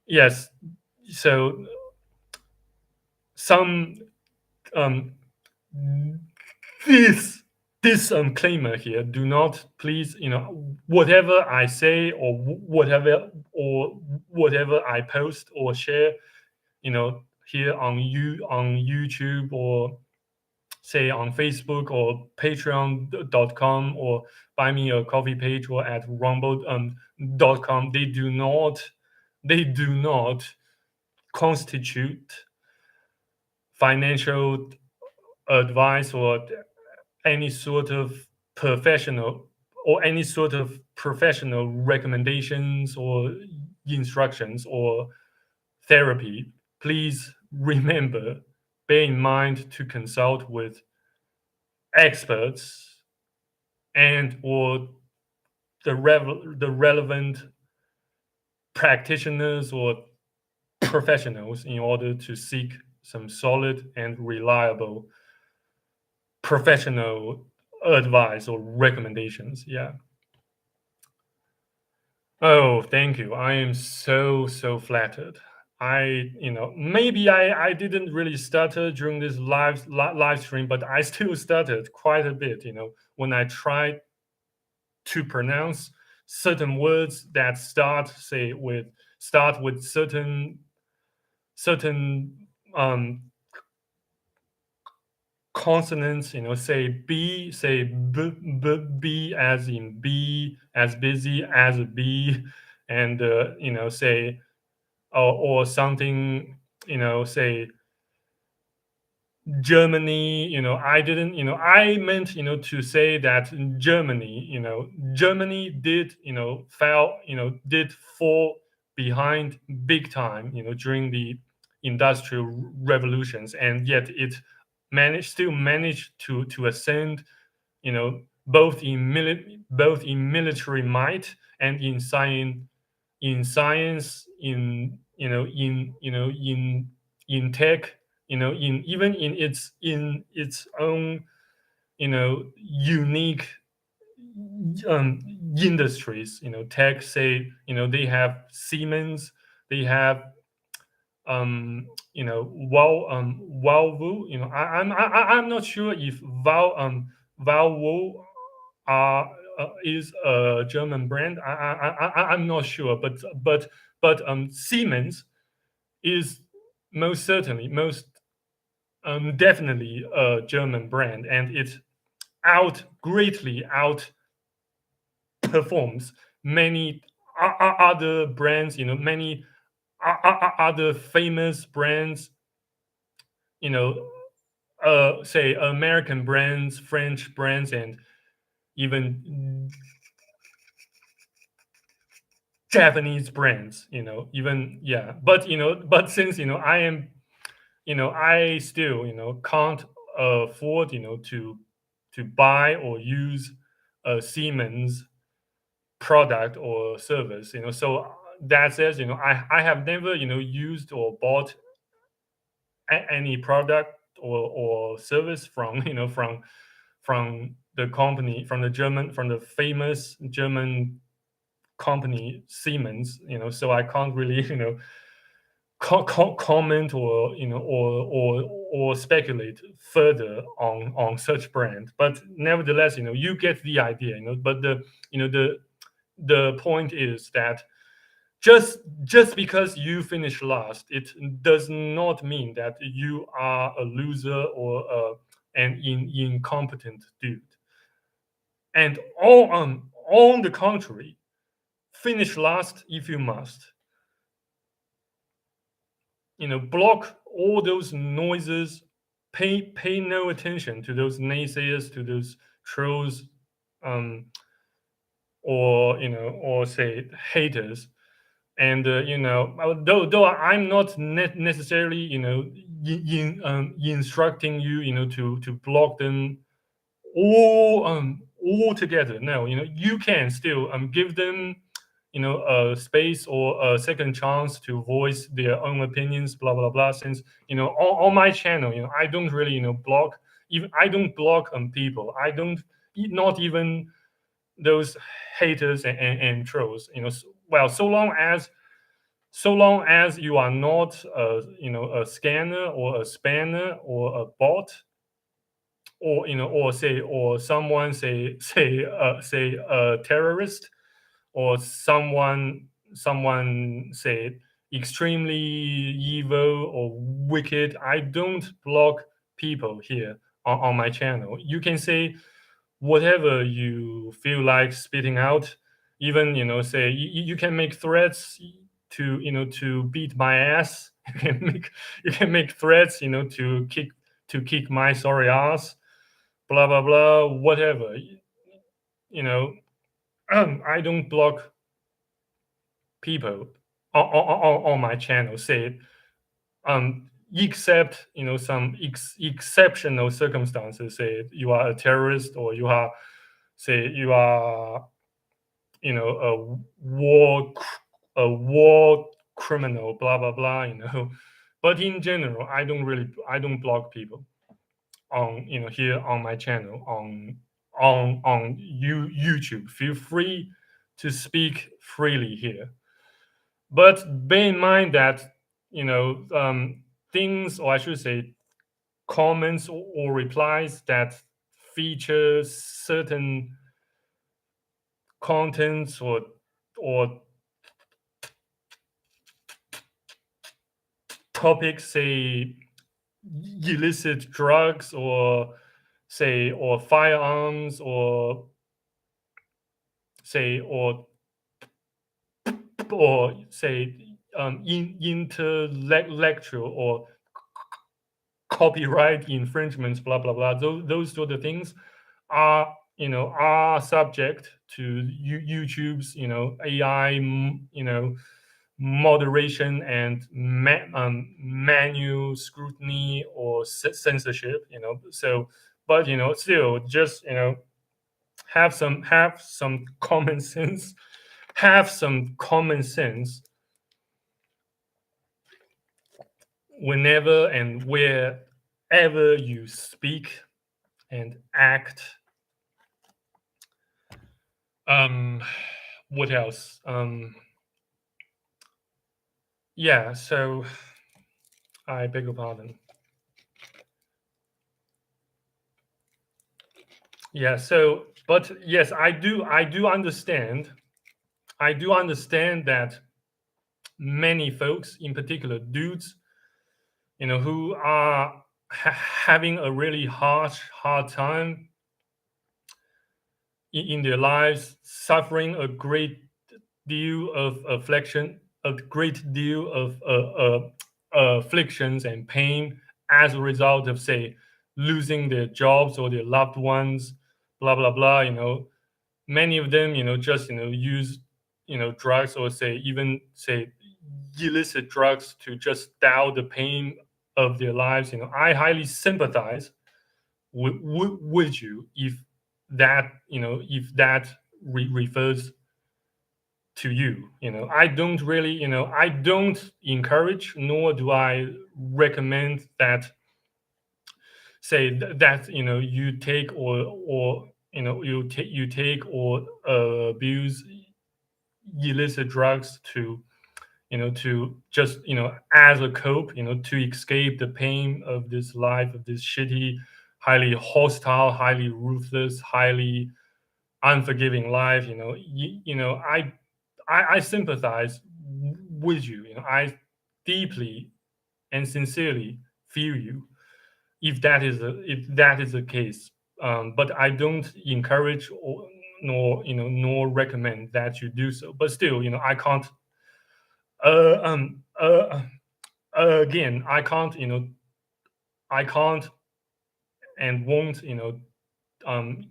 yes, so some um this disclaimer here: do not, please, whatever I say or whatever I post or share here on YouTube, or say on Facebook or patreon.com, or buy me a coffee page, or at rumble.com, they do not constitute financial advice or any sort of professional recommendations or instructions or therapy. Please remember, bear in mind to consult with experts and or the relevant practitioners or professionals in order to seek some solid and reliable professional advice or recommendations. Yeah. Oh, thank you. I am so flattered. Maybe I didn't really stutter during this live stream, but I still stuttered quite a bit. When I tried to pronounce certain words that start with certain consonants. Say b, say b, as in bee, as busy as a bee, and say, or something, say Germany. I didn't, I meant, to say that Germany, Germany did, did fall behind big time, during the industrial revolutions, and yet it still managed to ascend, both in military might and in science, in tech, in even in its own unique um, industries. Tech, say, they have Siemens, they have Valvo. I'm not sure if Valvo is a German brand. I'm not sure, but Siemens is most certainly, most definitely a German brand, and it greatly outperforms many other brands. Many other famous brands. You know, say American brands, French brands, and even Japanese brands. Even, yeah. But since I am I still, can't afford, to buy or use a Siemens product or service. So that says, I have never, used or bought any product or service from, from the company, from the famous German company Siemens. So I can't really, comment or or speculate further on such brand. But nevertheless, you get the idea. But the point is that just because you finish last, it does not mean that you are a loser or an incompetent dude. And on the contrary, finish last if you must. Block all those noises. Pay no attention to those naysayers, to those trolls, um, or say haters. And though I'm not necessarily instructing you to block them all together. No, you can still give them a space or a second chance to voice their own opinions, blah blah blah. Since on my channel, I don't really block. Even I don't block people. I don't, not even those haters and trolls. Well, so long as you are not a scanner or a spanner or a bot, or or someone say a terrorist, or someone say extremely evil or wicked. I don't block people here on my channel. You can say whatever you feel like spitting out. Even say you can make threats to beat my ass. You can make threats to kick my sorry ass, blah blah blah, whatever. you know I don't block people on my channel, say, except some exceptional circumstances. Say you are a terrorist, or you are a war criminal, blah blah blah. But in general, I don't block people on here on my channel, on YouTube. Feel free to speak freely here, but bear in mind that things, or I should say comments or replies that feature certain contents or topics, say illicit drugs, or firearms, or say say intellectual or copyright infringements, blah blah blah. Those sort of things are subject to YouTube's AI moderation and manual scrutiny or censorship. So, but still, just have some common sense. Have some common sense whenever and wherever you speak and act. What else? Yeah, so I beg your pardon. Yeah, so, but yes, I do understand. I do understand that many folks, in particular dudes, who are having a really hard time in their lives, suffering a great deal of affliction, a great deal of afflictions and pain as a result of, say, losing their jobs or their loved ones, blah blah blah. Many of them, just use drugs, or say even say illicit drugs to just dull the pain of their lives. I highly sympathize with you if that refers to you. I don't really, I don't encourage nor do I recommend that, say that you take or you take or abuse illicit drugs to just as a cope, to escape the pain of this life, of this shitty, highly hostile, highly ruthless, highly unforgiving life. I sympathize with you. I deeply and sincerely feel you if that is the case. But I don't encourage or nor recommend that you do so. But still, I can't. Uh, um, uh, Again, I can't and won't um,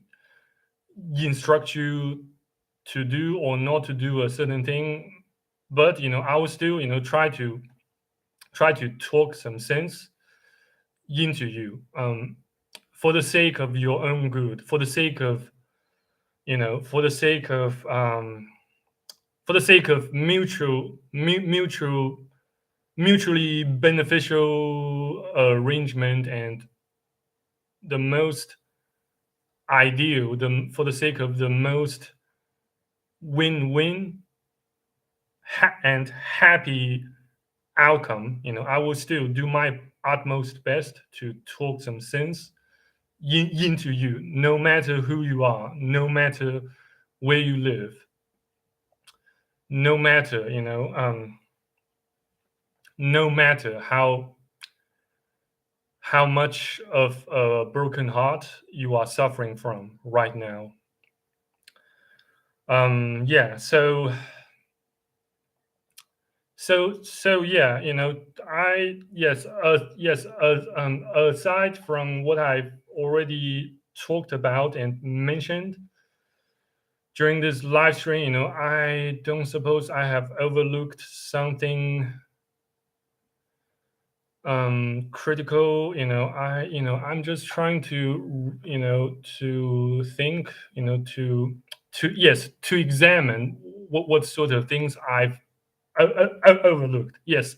instruct you to do or not to do a certain thing. But I will still try to talk some sense into you, for the sake of your own good, for the sake of for the sake of mutually beneficial arrangement, and the most ideal, for the sake of the most win-win and happy outcome. I will still do my utmost best to talk some sense into you, no matter who you are, no matter where you live, no matter no matter how much of a broken heart you are suffering from right now. Yeah. So yeah, I yes, aside from what I've already talked about and mentioned during this live stream, I don't suppose I have overlooked something critical. I'm just trying to to think, to examine what sort of things I've overlooked. Yes.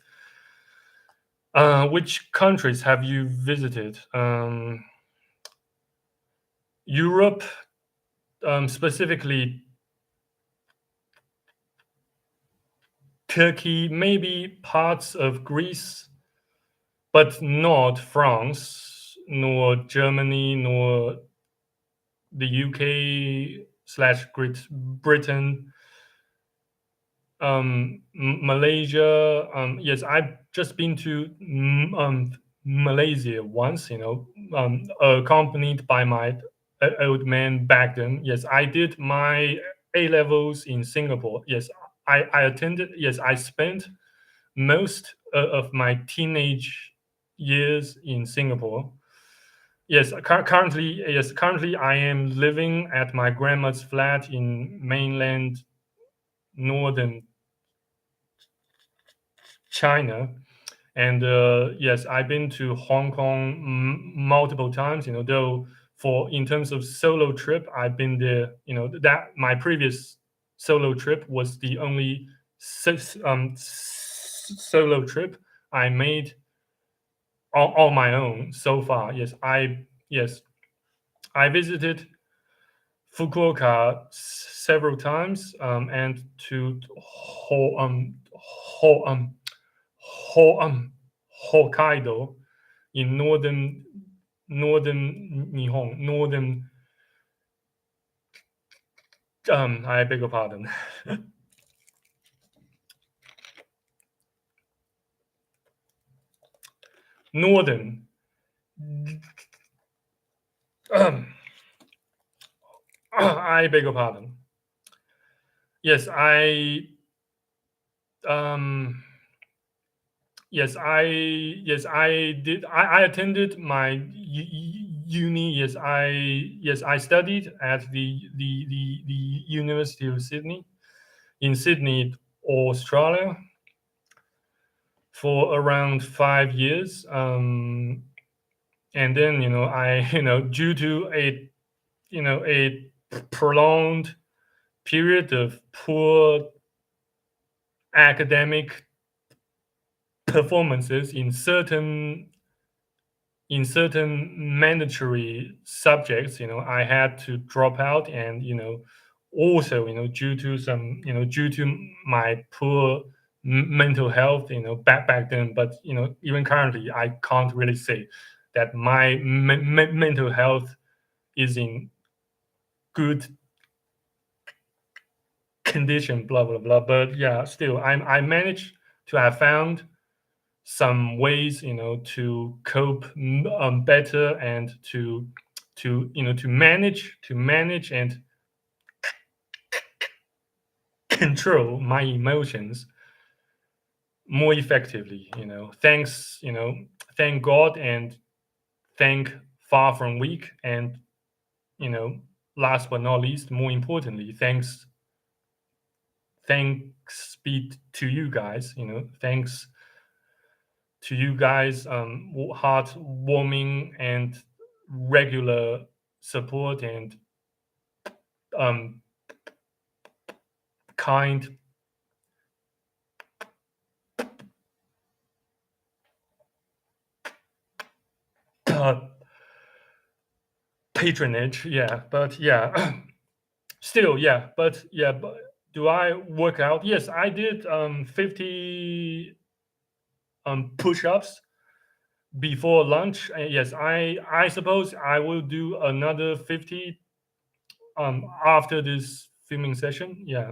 Which countries have you visited? Europe, specifically Turkey, maybe parts of Greece, but not France, nor Germany, nor the UK slash Great Britain, Malaysia. Yes, I've just been to Malaysia once. Accompanied by my old man back then. Yes, I did my A levels in Singapore. Yes, I attended. Yes, I spent most of my teenage years in Singapore. Yes, currently I am living at my grandma's flat in mainland northern China. And yes, I've been to Hong Kong multiple times. Though for in terms of solo trip, I've been there. That my previous solo trip was the only solo trip I made on my own so far. Yes, I visited Fukuoka several times, and to Ho, Ho, Hokkaido in northern Nihon, northern. I beg your pardon. Northern. I beg your pardon. Yes, um I did. I attended my uni. Yes, I studied at the University of Sydney in Sydney, Australia. for around 5 years. And then I due to a prolonged period of poor academic performances in certain mandatory subjects, I had to drop out. And also due to my poor mental health, back then. But even currently, I can't really say that my mental health is in good condition, blah blah blah. But yeah, still, I managed to have found some ways, to cope better, and to manage and control my emotions more effectively. Thank God, and thank Far From Weak, and you know last but not least, more importantly, thanks be to you guys. Thanks to you guys, heartwarming and regular support, and um, kind uh, patronage. Yeah, but yeah, still, yeah, but yeah, but do I work out? Yes, I did 50 push-ups before lunch. Yes, I suppose I will do another 50 after this filming session. Yeah.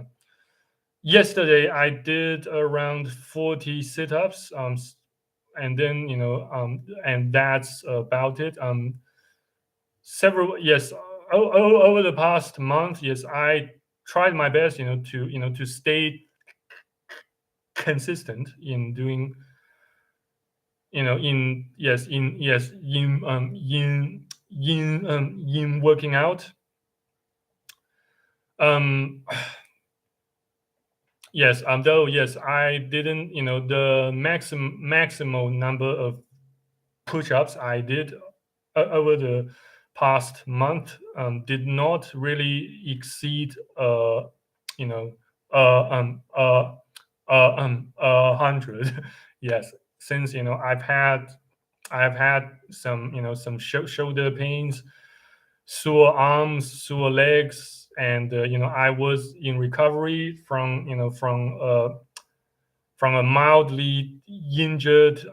Yesterday I did around 40 sit-ups, and then and that's about it. Several Yes, over the past month, yes, I tried my best, to stay consistent in doing, in yes in yes in working out. um yes, though, yes, I didn't, the maximal number of push-ups I did over the past month did not really exceed you know 100. Yes, since I've had some shoulder pains, sore arms, sore legs, and I was in recovery from a mildly injured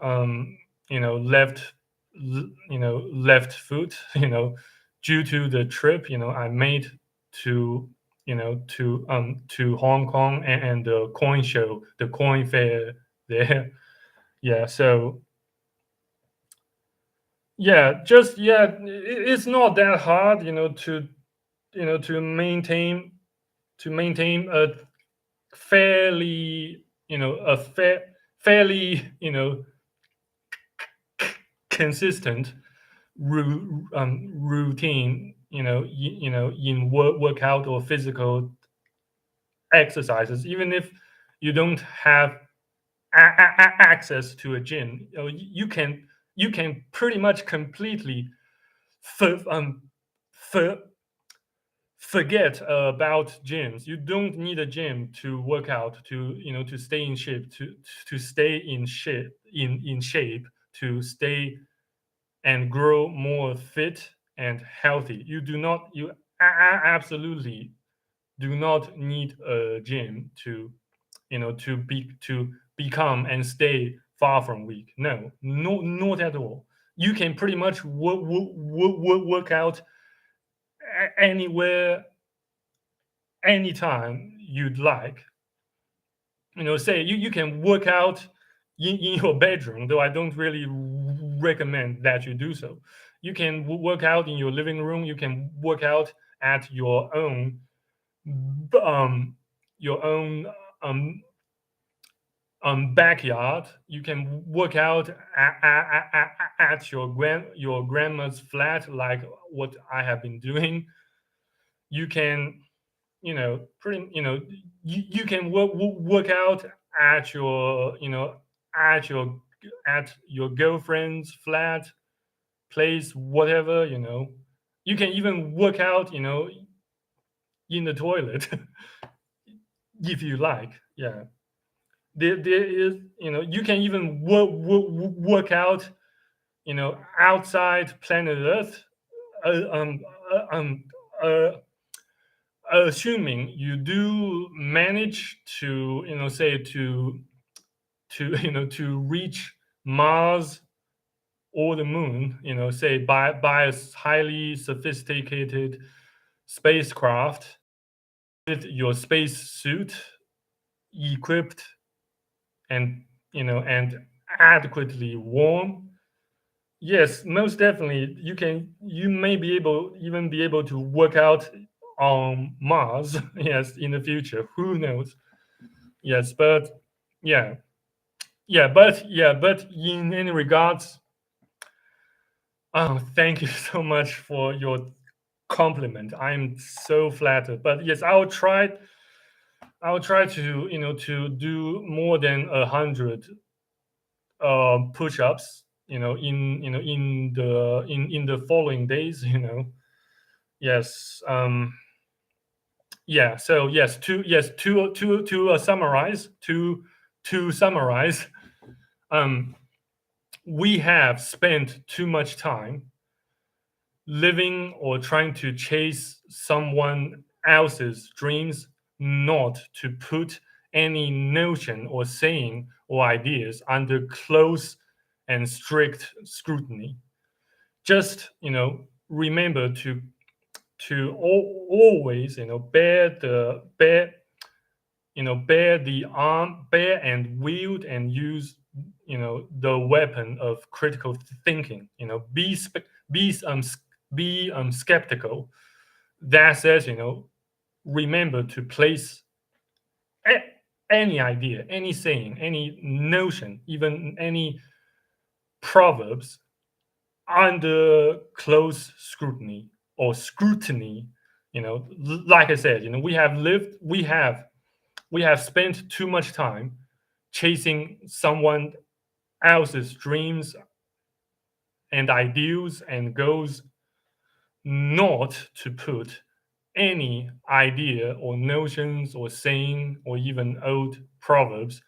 left foot, due to the trip I made to to Hong Kong, and the coin show, the coin fair there. Yeah, so yeah, just yeah, it's not that hard, to maintain a fairly a fairly consistent routine, in workout or physical exercises, even if you don't have access to a gym. You can pretty much completely for, for, forget about gyms. You don't need a gym to work out, to stay in shape, to stay in shape, to stay and grow more fit and healthy. You absolutely do not need a gym to become and stay far from weak. No, not at all. You can pretty much work out anywhere, anytime you'd like. Say you can work out in your bedroom, though I don't really recommend that you do so. You can work out in your living room. You can work out at um your own um backyard. You can work out at your grandma's flat, like what I have been doing. You can pretty you can work out at your at your girlfriend's flat, place, whatever, you can even work out, in the toilet if you like. Yeah, there is, you can even work out, outside planet Earth, uh, um, uh, um, uh, assuming you do manage to, say to to reach Mars or the moon, say by a highly sophisticated spacecraft with your space suit equipped and and adequately warm. Yes, most definitely. You may be able even be able to work out on Mars. Yes, in the future. Who knows? Yes, but yeah, but in any regards, thank you so much for your compliment. I'm so flattered. But yes, I'll try to to do more than 100 push-ups. In the following days. Yes. Yeah. So yes, to summarize, um, we have spent too much time living or trying to chase someone else's dreams, not to put any notion or saying or ideas under close and strict scrutiny. Just remember to always bear the arm, bear and wield and use the weapon of critical thinking. Be skeptical. That says, remember to place any idea, any saying, any notion, even any proverbs under close scrutiny or scrutiny. Like I said, we have spent too much time chasing someone else's dreams and ideals and goals, not to put any idea or notions or saying or even old proverbs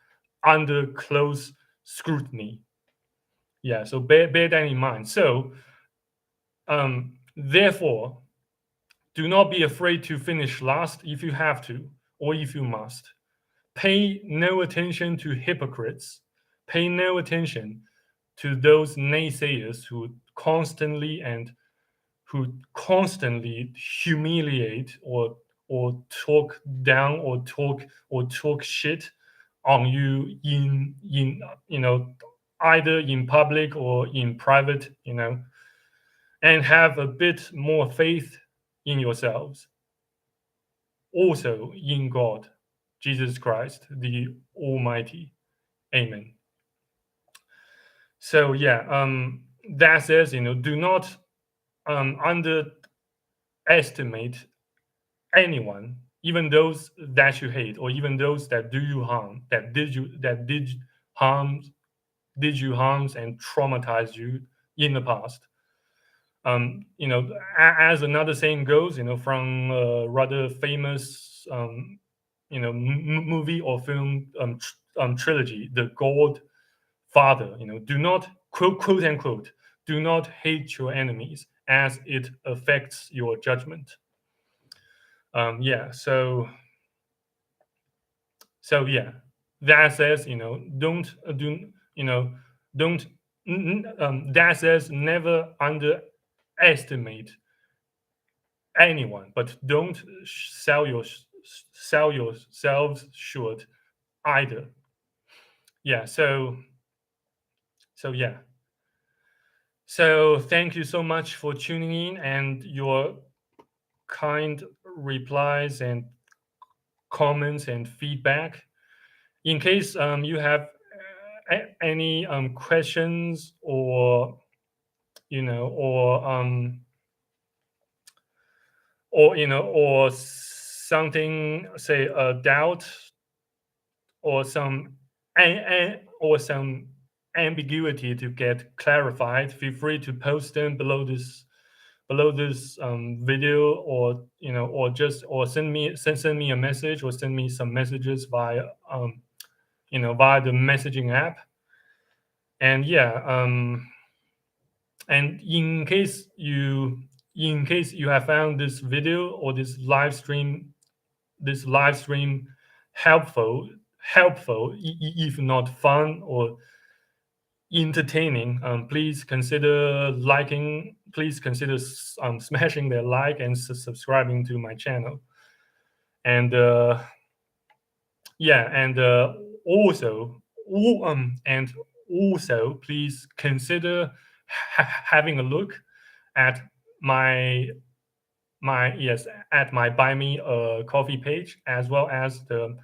under close scrutiny. Yeah, so bear that in mind. So, therefore, do not be afraid to finish last if you have to or if you must. Pay no attention to hypocrites. Pay no attention to those naysayers who constantly humiliate or talk down or talk shit on you in either in public or in private, and have a bit more faith in yourselves, also in God, Jesus Christ, the Almighty. Amen. So yeah, that says, do not underestimate anyone, even those that you hate, or even those that do you harm, harm, did you harms and traumatized you in the past. As another saying goes, from a rather famous, movie or film, trilogy, The Godfather. Do not quote unquote, do not hate your enemies, as it affects your judgment. Yeah. So yeah, that says, don't do don't that says never underestimate anyone, but don't sell yourselves short either. Yeah. So yeah. So thank you so much for tuning in and your kind replies and comments and feedback. In case you have any questions, or or something, say a doubt or some or some ambiguity to get clarified, feel free to post them below this video, or or send me a message, or send me some messages via via the messaging app. And yeah, and in case you have found this video or this live stream helpful, if not fun or entertaining, please consider liking, please consider smashing the like and subscribing to my channel. And yeah, and and also please consider having a look at my at my buy me a coffee page, as well as the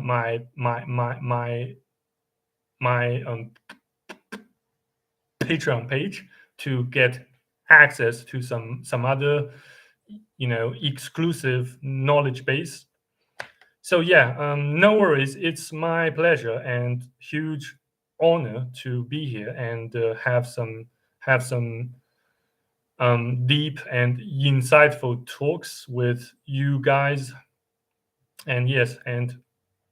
my Patreon page, to get access to some other exclusive knowledge base. So yeah, no worries. It's my pleasure and huge honor to be here and have some deep and insightful talks with you guys. And yes, and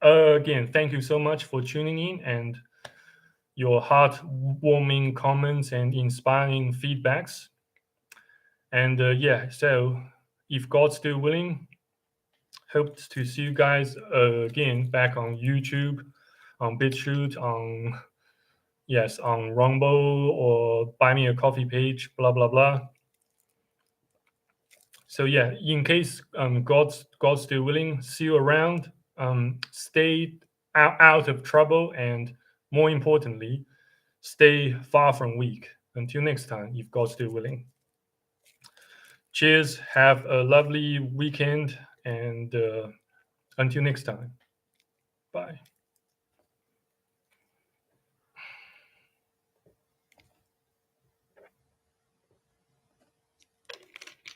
again, thank you so much for tuning in and your heartwarming comments and inspiring feedbacks. And yeah, so if God's still willing, hope to see you guys again back on YouTube, on BitChute, on Rumble, or Buy Me a Coffee page, blah blah blah. So yeah, in case God's still willing, see you around. Stay out of trouble, and more importantly, stay far from weak. Until next time, if God's still willing. Cheers. Have a lovely weekend, and until next time. Bye.